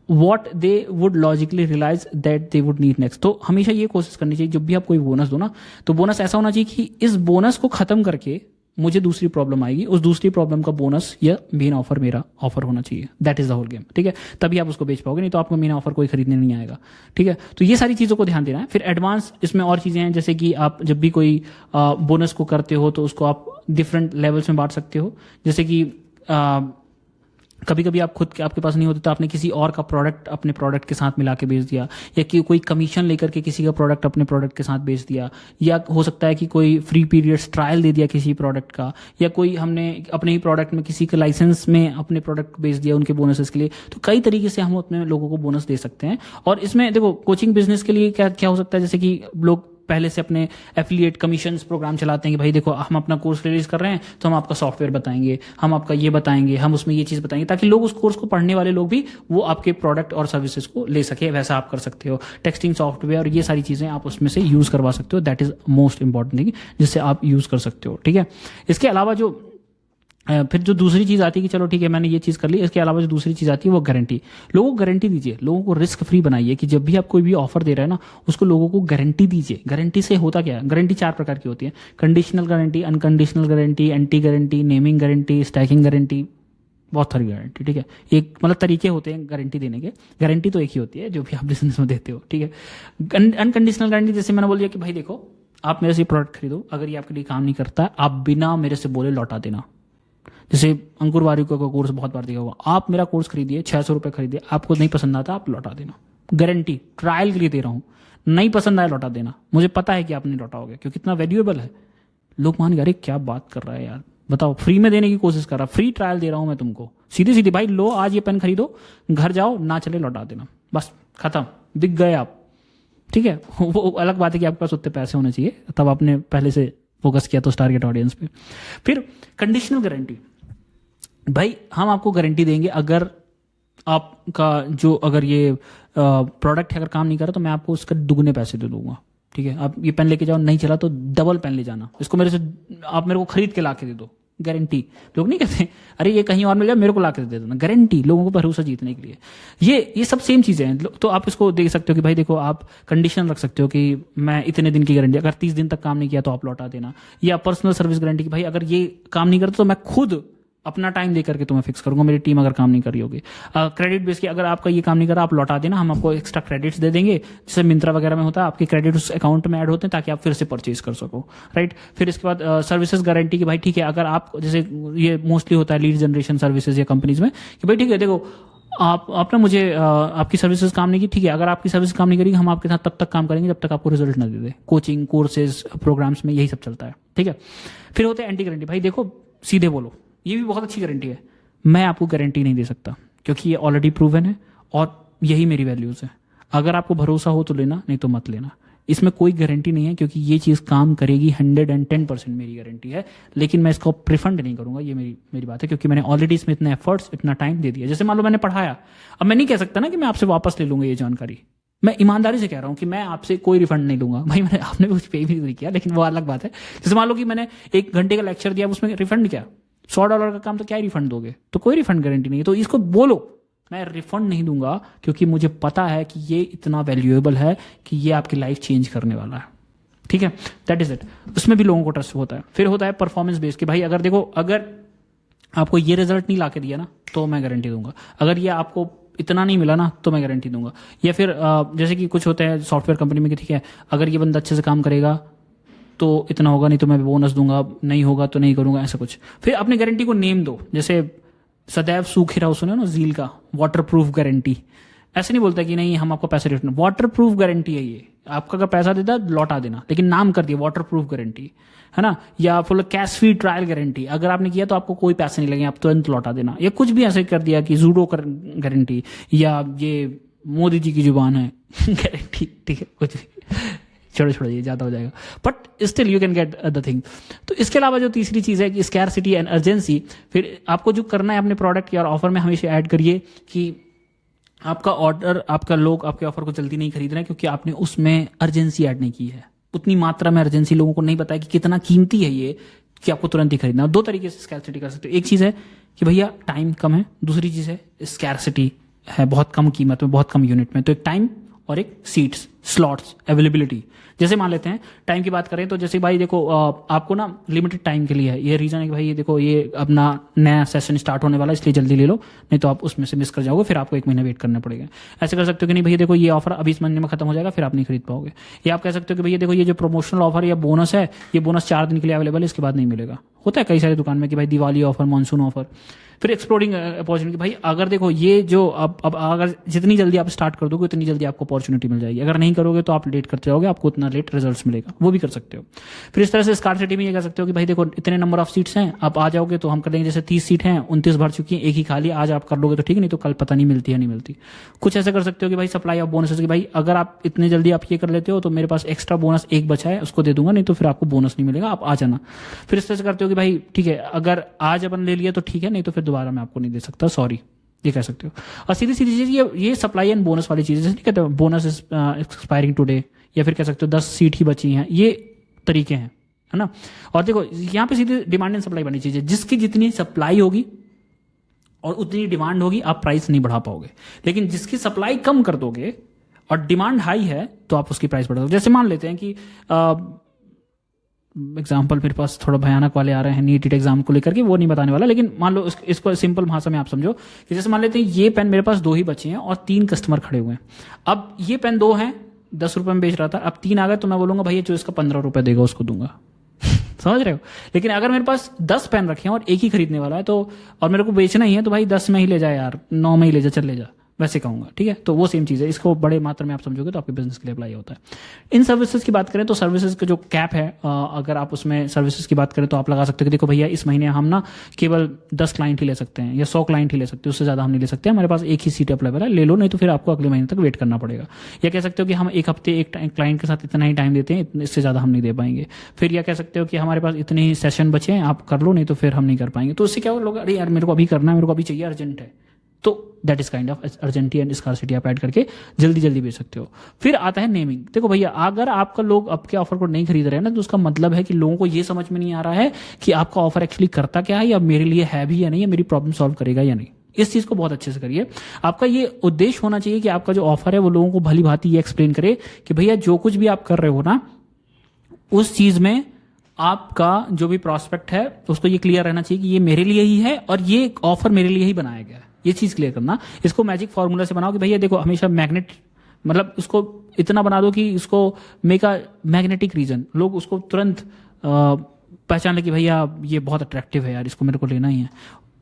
what they would logically realize that they would need next. तो हमेशा ये कोशिश करनी चाहिए जब भी आप कोई बोनस दो ना, तो बोनस ऐसा होना चाहिए कि इस बोनस को खत्म करके मुझे दूसरी प्रॉब्लम आएगी, उस दूसरी प्रॉब्लम का बोनस या मेन ऑफर मेरा ऑफर होना चाहिए। That is the whole game. ठीक है, तभी आप उसको बेच पाओगे, नहीं तो आपको मेन ऑफर कोई खरीदने नहीं आएगा। ठीक है, तो ये सारी चीजों को ध्यान देना है। फिर एडवांस इसमें और चीजें हैं, जैसे कि आप जब भी कोई बोनस को करते हो तो उसको आप डिफरेंट लेवल्स में बांट सकते हो। जैसे कि कभी कभी आप खुद के आपके पास नहीं होते तो आपने किसी और का प्रोडक्ट अपने प्रोडक्ट के साथ मिला के बेच दिया, या कि कोई कमीशन लेकर के किसी का प्रोडक्ट अपने प्रोडक्ट के साथ बेच दिया, या हो सकता है कि कोई फ्री पीरियड्स ट्रायल दे दिया किसी प्रोडक्ट का, या कोई हमने अपने ही प्रोडक्ट में किसी के लाइसेंस में अपने प्रोडक्ट बेच दिया उनके बोनसेस के लिए। तो कई तरीके से हम अपने लोगों को बोनस दे सकते हैं। और इसमें देखो कोचिंग बिजनेस के लिए क्या क्या हो सकता है, जैसे कि लोग पहले से अपने एफिलिएट कमीशंस प्रोग्राम चलाते हैं कि भाई देखो हम अपना कोर्स रिलीज कर रहे हैं तो हम आपका सॉफ्टवेयर बताएंगे, हम आपका ये बताएंगे, हम उसमें ये चीज बताएंगे, ताकि लोग उस कोर्स को पढ़ने वाले लोग भी वो आपके प्रोडक्ट और सर्विसेज को ले सके। वैसा आप कर सकते हो। टेक्सटिंग सॉफ्टवेयर और ये सारी चीजें आप उसमें से यूज करवा सकते हो। That is most important thing जिससे आप यूज कर सकते हो। ठीक है, इसके अलावा जो फिर जो दूसरी चीज आती है कि चलो ठीक है मैंने ये चीज कर ली, इसके अलावा जो दूसरी चीज आती है वो गारंटी। लोगों को गारंटी दीजिए, लोगों को रिस्क फ्री बनाइए कि जब भी आप कोई भी ऑफर दे रहे हैं ना उसको लोगों को गारंटी दीजिए। गारंटी से होता क्या है, गारंटी 4 प्रकार की होती है। Conditional guarantee, unconditional guarantee, anti guarantee, naming guarantee, stacking guarantee, बहुत सारी गारंटी। ठीक है, एक मतलब तरीके होते हैं गारंटी देने के। गारंटी तो एक ही होती है जो भी आप बिजनेस में देते हो। ठीक है, अनकंडीशनल गारंटी जैसे मैंने बोल दिया कि भाई देखो आप मेरे से प्रोडक्ट खरीदो, अगर ये आपके लिए काम नहीं करता आप बिना मेरे से बोले लौटा देना। जैसे अंकुर वारिको का कोर्स बहुत बार दिया हुआ, आप मेरा कोर्स खरीदिए, 600 रुपये खरीदिए, आपको नहीं पसंद आता आप लौटा देना। गारंटी ट्रायल के लिए दे रहा हूं, नहीं पसंद आया लौटा देना। मुझे पता है कि आप नहीं लौटाओगे क्योंकि इतना वैल्यूएबल है। लोग मान गए अरे क्या बात कर रहा है यार, बताओ फ्री में देने की कोशिश कर रहा, फ्री ट्रायल दे रहा हूं मैं तुमको, सीधी सीधी भाई लो आज ये पेन खरीदो, घर जाओ, ना चले लौटा देना, बस खत्म, बिक गए आप। ठीक है, वो अलग बात है कि आपके पास उतने पैसे होने चाहिए, तब आपने पहले से फोकस किया तो टारगेट ऑडियंस पे। फिर कंडीशनल गारंटी, भाई हम आपको गारंटी देंगे अगर आपका जो अगर ये प्रोडक्ट है अगर काम नहीं कर रहा तो मैं आपको उसका दुगने पैसे दे दूंगा। ठीक है, आप ये पेन लेके जाओ, नहीं चला तो डबल पेन ले जाना, इसको मेरे से आप मेरे को खरीद के ला के दे दो। गारंटी, लोग नहीं कहते अरे ये कहीं और मिल जाए मेरे को ला के दे देना। गारंटी लोगों को भरोसा जीतने के लिए। ये सब सेम चीजें हैं। तो आप इसको देख सकते हो कि भाई देखो आप कंडीशन रख सकते हो कि मैं इतने दिन की गारंटी, अगर 30 दिन तक काम नहीं किया तो आप लौटा देना। या पर्सनल सर्विस गारंटी कि भाई अगर ये काम नहीं करता तो मैं खुद अपना टाइम दे करके तुम्हें फिक्स करूंगा, मेरी टीम अगर काम नहीं कर रही होगी। क्रेडिट बेस की, अगर आपका ये काम नहीं कर रहा आप लौटा देना, हम आपको एक्स्ट्रा क्रेडिट्स दे देंगे। जैसे मिंत्रा वगैरह में होता है आपके क्रेडिट उस अकाउंट में ऐड होते हैं ताकि आप फिर से परचेज कर सको। राइट, फिर इसके बाद सर्विसेज गारंटी की भाई ठीक है अगर आप, जैसे ये मोस्टली होता है लीड जनरेशन सर्विसेज या कंपनीज में कि भाई ठीक है देखो आप ना मुझे आपकी सर्विसेज काम नहीं की, ठीक है अगर आपकी सर्विस काम नहीं करेगी हम आपके साथ तब तक काम करेंगे जब तक आपको रिजल्ट ना दे दे। कोचिंग कोर्सेज प्रोग्राम्स में यही सब चलता है। ठीक है, फिर होते हैं एंटी गारंटी, भाई देखो सीधे बोलो, ये भी बहुत अच्छी गारंटी है। मैं आपको गारंटी नहीं दे सकता क्योंकि ये ऑलरेडी प्रूवन है और यही मेरी वैल्यूज है। अगर आपको भरोसा हो तो लेना, नहीं तो मत लेना। इसमें कोई गारंटी नहीं है क्योंकि ये चीज काम करेगी 110% मेरी गारंटी है, लेकिन मैं इसको प्रिफंड नहीं करूंगा, ये मेरी बात है क्योंकि मैंने ऑलरेडी इसमें इतने एफर्ट्स इतना टाइम दे दिया। जैसे मान लो मैंने पढ़ाया, अब मैं नहीं कह सकता ना कि मैं आपसे वापस ले लूंगा ये जानकारी। मैं ईमानदारी से कह रहा हूं कि मैं आपसे कोई रिफंड नहीं लूंगा। भाई मैंने आपने कुछ पे भी नहीं किया, लेकिन वो अलग बात है। जैसे मान लो कि मैंने 1 घंटे का लेक्चर दिया, उसमें रिफंड क्या, $100 का काम तो क्या रिफंड दोगे, तो कोई रिफंड गारंटी नहीं है। तो इसको बोलो मैं रिफंड नहीं दूंगा क्योंकि मुझे पता है कि ये इतना वैल्यूएबल है कि ये आपकी लाइफ चेंज करने वाला है। ठीक है, दैट इज इट। उसमें भी लोगों को ट्रस्ट होता है। फिर होता है परफॉर्मेंस बेस्ड कि भाई अगर देखो अगर आपको ये रिजल्ट नहीं ला के दिया ना तो मैं गारंटी दूंगा, अगर ये आपको इतना नहीं मिला ना तो मैं गारंटी दूंगा। या फिर जैसे कि कुछ होता है सॉफ्टवेयर कंपनी में कि ठीक है अगर ये बंदा अच्छे से काम करेगा तो इतना होगा, नहीं तो मैं बोनस दूंगा, नहीं होगा तो नहीं करूंगा, ऐसा कुछ। फिर अपनी गारंटी को नेम दो, जैसे सदैव सूखे रहो, सुने ना जील का वाटर प्रूफ गारंटी। ऐसे नहीं बोलता कि नहीं हम आपको पैसे रिटर्न, वाटर प्रूफ गारंटी है ये, आपका अगर पैसा देता लौटा देना, लेकिन नाम कर दिया वाटर प्रूफ गारंटी, है ना। या full cash free trial guarantee, अगर आपने किया तो आपको कोई पैसे नहीं लगे, आप तुरंत लौटा देना। या कुछ भी ऐसे कर दिया कि जूडो गारंटी, या ये मोदी जी की जुबान है गारंटी, ठीक है, कुछ भी छोड़ो ये ज़्यादा हो जाएगा, but still you can get the thing. तो इसके अलावा जो तीसरी चीज़ है कि स्कैरसिटी एंड अर्जेंसी। फिर आपको जो करना है अपने प्रोडक्ट या ऑफर में हमेशा ऐड करिए कि आपका ऑर्डर, आपका लोग आपके ऑफर को जल्दी नहीं खरीद रहे हैं क्योंकि आपने उसमें अर्जेंसी ऐड नहीं की है, उतनी मात्रा में अर्जेंसी लोगों को नहीं पता है कि कितना कीमती है ये कि आपको तुरंत ही खरीदना। दो तरीके से स्कैरसिटी कर सकते हो, एक चीज़ है कि भैया टाइम कम है, दूसरी चीज़ है स्कैरसिटी है बहुत कम कीमत में, बहुत कम यूनिट में। तो एक टाइम और एक सीट्स, स्लॉट्स, अवेलेबिलिटी। जैसे मान लेते हैं टाइम की बात करें तो जैसे भाई देखो आपको ना लिमिटेड टाइम के लिए है, ये रीजन है कि भाई ये देखो ये अपना नया सेशन स्टार्ट होने वाला है इसलिए जल्दी ले लो, नहीं तो आप उसमें से मिस कर जाओगे, फिर आपको 1 महीना वेट करना पड़ेगा। ऐसे कर सकते हो कि नहीं भैया देखो ये ऑफर अभी इस महीने में खत्म हो जाएगा, फिर आप नहीं खरीद पाओगे। या आप कह सकते हो कि भैया देखो ये जो प्रमोशनल ऑफर या बोनस है, ये बोनस 4 दिन के लिए अवेलेबल है, इसके बाद नहीं मिलेगा। होता है कई सारी दुकान में कि भाई दिवाली ऑफर, मानसून ऑफर। फिर एक्सप्लोरिंग अपॉर्चुनिटी, भाई अगर देखो ये जो अब अगर जितनी जल्दी आप स्टार्ट कर दोगे उतनी जल्दी आपको अपॉर्चुनिटी मिल जाएगी, अगर नहीं करोगे तो आप लेट करते जाओगे, आपको उतना लेट रिजल्ट्स मिलेगा, वो भी कर सकते हो। फिर इस तरह से स्कार्सिटी में ये कह सकते हो कि भाई देखो इतने नंबर ऑफ सीट्स हैं, आप आ जाओगे तो हम कर देंगे, जैसे 30 सीट हैं 29 भर चुकी हैं, एक ही खाली, आज आप कर लोगे तो ठीक, नहीं तो कल पता नहीं मिलती है नहीं मिलती। कुछ ऐसा कर सकते हो कि भाई सप्लाई ऑफ बोनस की भाई अगर आप इतने जल्दी आप ये कर लेते हो तो मेरे पास एक्स्ट्रा बोनस एक बचा है उसको दे दूंगा, नहीं तो फिर आपको बोनस नहीं मिलेगा, आप आ जाना। फिर इस तरह से करते हो कि भाई ठीक है अगर आज अपन ले लिया तो ठीक है, नहीं तो फिर दोबारा मैं आपको नहीं दे सकता, सॉरी, ये कह सकते हो। और सीधी सीधी चीज ये सप्लाई एंड बोनस वाली चीज, जैसे नहीं कहते बोनस इज एक्सपायरिंग टुडे, या फिर कह सकते हो 10 सीट ही बची हैं, ये तरीके हैं, है ना। और देखो यहाँ पे सीधे डिमांड एंड सप्लाई बनी चीज है, जिसकी जितनी सप्लाई होगी और उतनी डिमांड होगी आप प्राइस नहीं बढ़ा पाओगे, लेकिन जिसकी सप्लाई कम कर दोगे और डिमांड हाई है तो आप उसकी प्राइस बढ़ा दोगे। जैसे मान लेते हैं कि एग्जाम्पल मेरे पास थोड़ा भयानक वाले आ रहे हैं नीट एग्जाम को लेकर के, वो नहीं बताने वाला, लेकिन मान लो इसको सिंपल भाषा में आप समझो कि जैसे मान लेते हैं ये पेन मेरे पास 2 ही बचे हैं और 3 कस्टमर खड़े हुए हैं। अब ये पेन 2 हैं, 10 रुपए में बेच रहा था, अब 3 आ गए तो मैं बोलूंगा भैया जो इसका 15 रुपए देगा उसको दूंगा समझ रहे हो। लेकिन अगर मेरे पास 10 पेन रखे हैं और एक ही खरीदने वाला है तो, और मेरे को बेचना ही है, तो भाई 10 में ही ले जा यार, 9 में ही ले जा, चल ले जा, वैसे कहूंगा, ठीक है। तो वो सेम चीज़ है, इसको बड़े मात्रा में आप समझोगे तो आपके बिजनेस के लिए अप्लाई होता है। इन सर्विसेज की बात करें तो सर्विसेज का जो कैप है, अगर आप उसमें सर्विसेज की बात करें तो आप लगा सकते हो कि देखो भैया इस महीने हम ना केवल 10 क्लाइंट ही ले सकते हैं या 100 क्लाइंट ही ले सकते हैं, उससे ज़्यादा हम नहीं ले सकते, हमारे पास एक ही सीट अवेलेबल है, ले लो, नहीं तो फिर आपको अगले महीने तक वेट करना पड़ेगा। या कह सकते हो कि हम एक हफ्ते एक क्लाइंट के साथ इतना ही टाइम देते हैं, इससे ज़्यादा हम नहीं दे पाएंगे। फिर या कह सकते हो कि हमारे पास इतने ही सेशन बचे हैं, आप कर लो, नहीं तो फिर हम नहीं कर पाएंगे। तो उससे क्या होगा, लोग अरे यार मेरे को अभी करना है, मेरे को अभी चाहिए, अर्जेंट है, तो that is kind of urgency and scarcity आप ऐड करके जल्दी जल्दी बेच सकते हो। फिर आता है नेमिंग। देखो भैया अगर आपका लोग आपके ऑफर को नहीं खरीद रहे हैं ना, तो उसका मतलब है कि लोगों को ये समझ में नहीं आ रहा है कि आपका ऑफर एक्चुअली करता क्या है, या मेरे लिए है भी या नहीं, या मेरी प्रॉब्लम सॉल्व करेगा या नहीं। इस चीज को बहुत अच्छे से करिए। आपका ये उद्देश्य होना चाहिए कि आपका जो ऑफर है वो लोगों को भली भांति ये एक्सप्लेन करे कि भैया जो कुछ भी आप कर रहे हो ना, उस चीज में आपका जो भी प्रॉस्पेक्ट है उसको ये क्लियर रहना चाहिए कि ये मेरे लिए ही है और ये ऑफर मेरे लिए ही बनाया गया है। ये चीज क्लियर करना। इसको मैजिक फॉर्मूला से बनाओ कि भैया देखो हमेशा मैग्नेट, मतलब उसको इतना बना दो कि उसको मेक अ मैग्नेटिक रीजन, लोग उसको तुरंत पहचान ले कि भैया ये बहुत अट्रैक्टिव है यार, इसको मेरे को लेना ही है,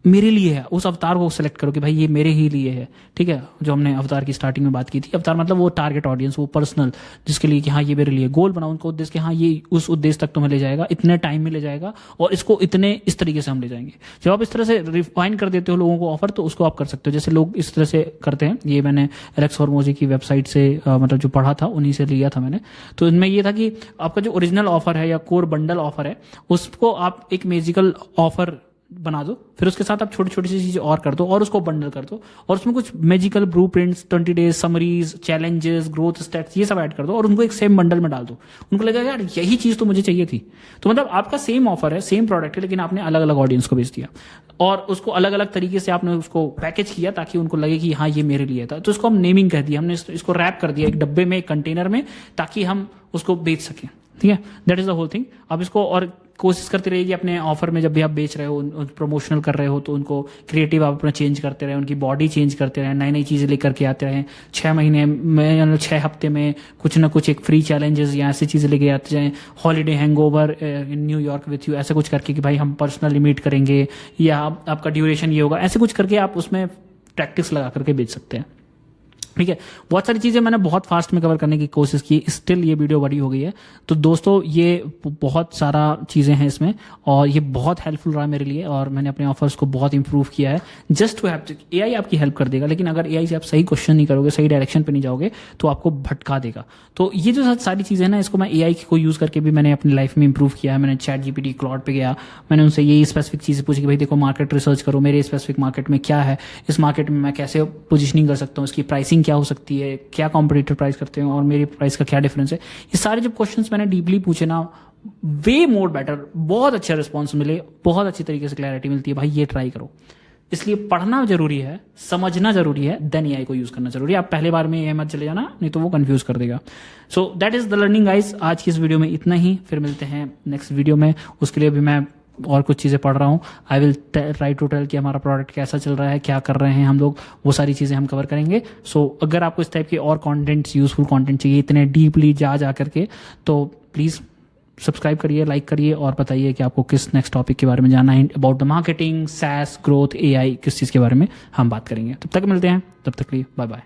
मेरे लिए है। उस अवतार को सेलेक्ट करो कि भाई ये मेरे ही लिए है, ठीक है। जो हमने अवतार की स्टार्टिंग में बात की थी, अवतार मतलब वो टारगेट ऑडियंस, वो पर्सनल, जिसके लिए कि हाँ ये मेरे लिए। गोल बनाओ उनको उद्देश्य कि हाँ ये उस उद्देश्य तक तुम्हें ले जाएगा, इतने टाइम में ले जाएगा और इसको इतने इस तरीके से हम ले जाएंगे। जब आप इस तरह से रिफाइन कर देते हो लोगों को ऑफर, तो उसको आप कर सकते हो। जैसे लोग इस तरह से करते हैं, ये मैंने एलेक्स हॉर्मोजी की वेबसाइट से मतलब जो पढ़ा था उन्हीं से लिया था मैंने। तो इनमें ये था कि आपका जो ओरिजिनल ऑफर है या कोर बंडल ऑफर है, उसको आप एक मैजिकल ऑफर बना दो, फिर उसके साथ आप छोटी छोटी सी चीजें और कर दो और उसको बंडल कर दो, और उसमें कुछ magical blueprints, 20 days summaries, challenges, growth steps, ये सब ऐड कर दो और उनको एक सेम बंडल में डाल दो। उनको लगेगा यार यही चीज तो मुझे चाहिए थी। तो मतलब आपका सेम ऑफर है, सेम प्रोडक्ट है, लेकिन आपने अलग अलग ऑडियंस को बेच दिया और उसको अलग अलग तरीके से आपने उसको पैकेज किया ताकि उनको लगे कि हाँ ये मेरे लिए था। तो इसको हम नेमिंग कह दिया, हमने इसको रैप कर दिया एक डब्बे में, एक कंटेनर में, ताकि हम उसको बेच सकें, ठीक है। That is the whole thing. अब इसको और कोशिश करते रहिए कि अपने ऑफर में जब भी आप बेच रहे हो, प्रमोशनल कर रहे हो, तो उनको क्रिएटिव आप अपना चेंज करते रहे, उनकी बॉडी चेंज करते रहे, नई नई चीज़ें लेकर के आते रहें। 6 महीने में 6 हफ्ते में कुछ ना कुछ एक फ्री चैलेंजेस या ऐसी चीज़ें लेके आते जाएं। Holiday hangover in New York with you, ऐसा कुछ करके कि भाई हम पर्सनली मीट करेंगे, या आपका ड्यूरेशन ये होगा, ऐसे कुछ करके आप उसमें टैक्टिक्स लगा करके बेच सकते हैं। ठीक है, बहुत सारी चीज़ें मैंने बहुत फास्ट में कवर करने की कोशिश की, स्टिल ये वीडियो बड़ी हो गई है। तो दोस्तों ये बहुत सारा चीज़ें हैं इसमें, और ये बहुत हेल्पफुल रहा मेरे लिए, और मैंने अपने ऑफर्स को बहुत इंप्रूव किया है। जस्ट टू हैव, एआई आपकी हेल्प कर देगा, लेकिन अगर एआई से आप सही क्वेश्चन नहीं करोगे, सही डायरेक्शन पे नहीं जाओगे, तो आपको भटका देगा। तो ये जो सारी चीज़ें हैं ना, इसको मैं एआई को यूज़ करके भी मैंने अपनी लाइफ में इंप्रूव किया है। मैंने चैट जीपीटी, क्लाउड पे गया, मैंने उनसे यही स्पेसिफिक चीज़ें पूछी कि भाई देखो मार्केट रिसर्च करो, मेरे स्पेसिफिक मार्केट में क्या है, इस मार्केट में मैं कैसे पोजिशनिंग कर सकता हूँ, इसकी प्राइसिंग क्या हो सकती है, क्या कॉम्पिटिटर प्राइस करते हैं और मेरी प्राइस का क्या डिफरेंस है। ये सारे जब क्वेश्चंस मैंने डीपली पूछे ना, वे मोर बेटर, बहुत अच्छे रिस्पॉन्स मिले, बहुत अच्छी तरीके से क्लैरिटी मिलती है। भाई ये ट्राई करो। इसलिए पढ़ना जरूरी है, समझना जरूरी है, देन एआई को यूज करना जरूरी है। आप पहले बार में ये मत चले जाना, नहीं तो वो कंफ्यूज कर देगा। सो that is the learning guys. आज की इस वीडियो में इतना ही, फिर मिलते हैं नेक्स्ट वीडियो में। उसके लिए भी मैं और कुछ चीज़ें पढ़ रहा हूँ। I will try to tell कि हमारा प्रोडक्ट कैसा चल रहा है, क्या कर रहे हैं हम लोग, वो सारी चीज़ें हम कवर करेंगे। सो अगर आपको इस टाइप के और कंटेंट्स, यूजफुल कंटेंट चाहिए इतने डीपली जा करके, तो प्लीज़ सब्सक्राइब करिए, लाइक करिए, और बताइए कि आपको किस नेक्स्ट टॉपिक के बारे में जानना है। About the marketing, SaaS, growth, AI, किस चीज़ के बारे में हम बात करेंगे। तब तक मिलते हैं, तब तक के लिए बाय बाय।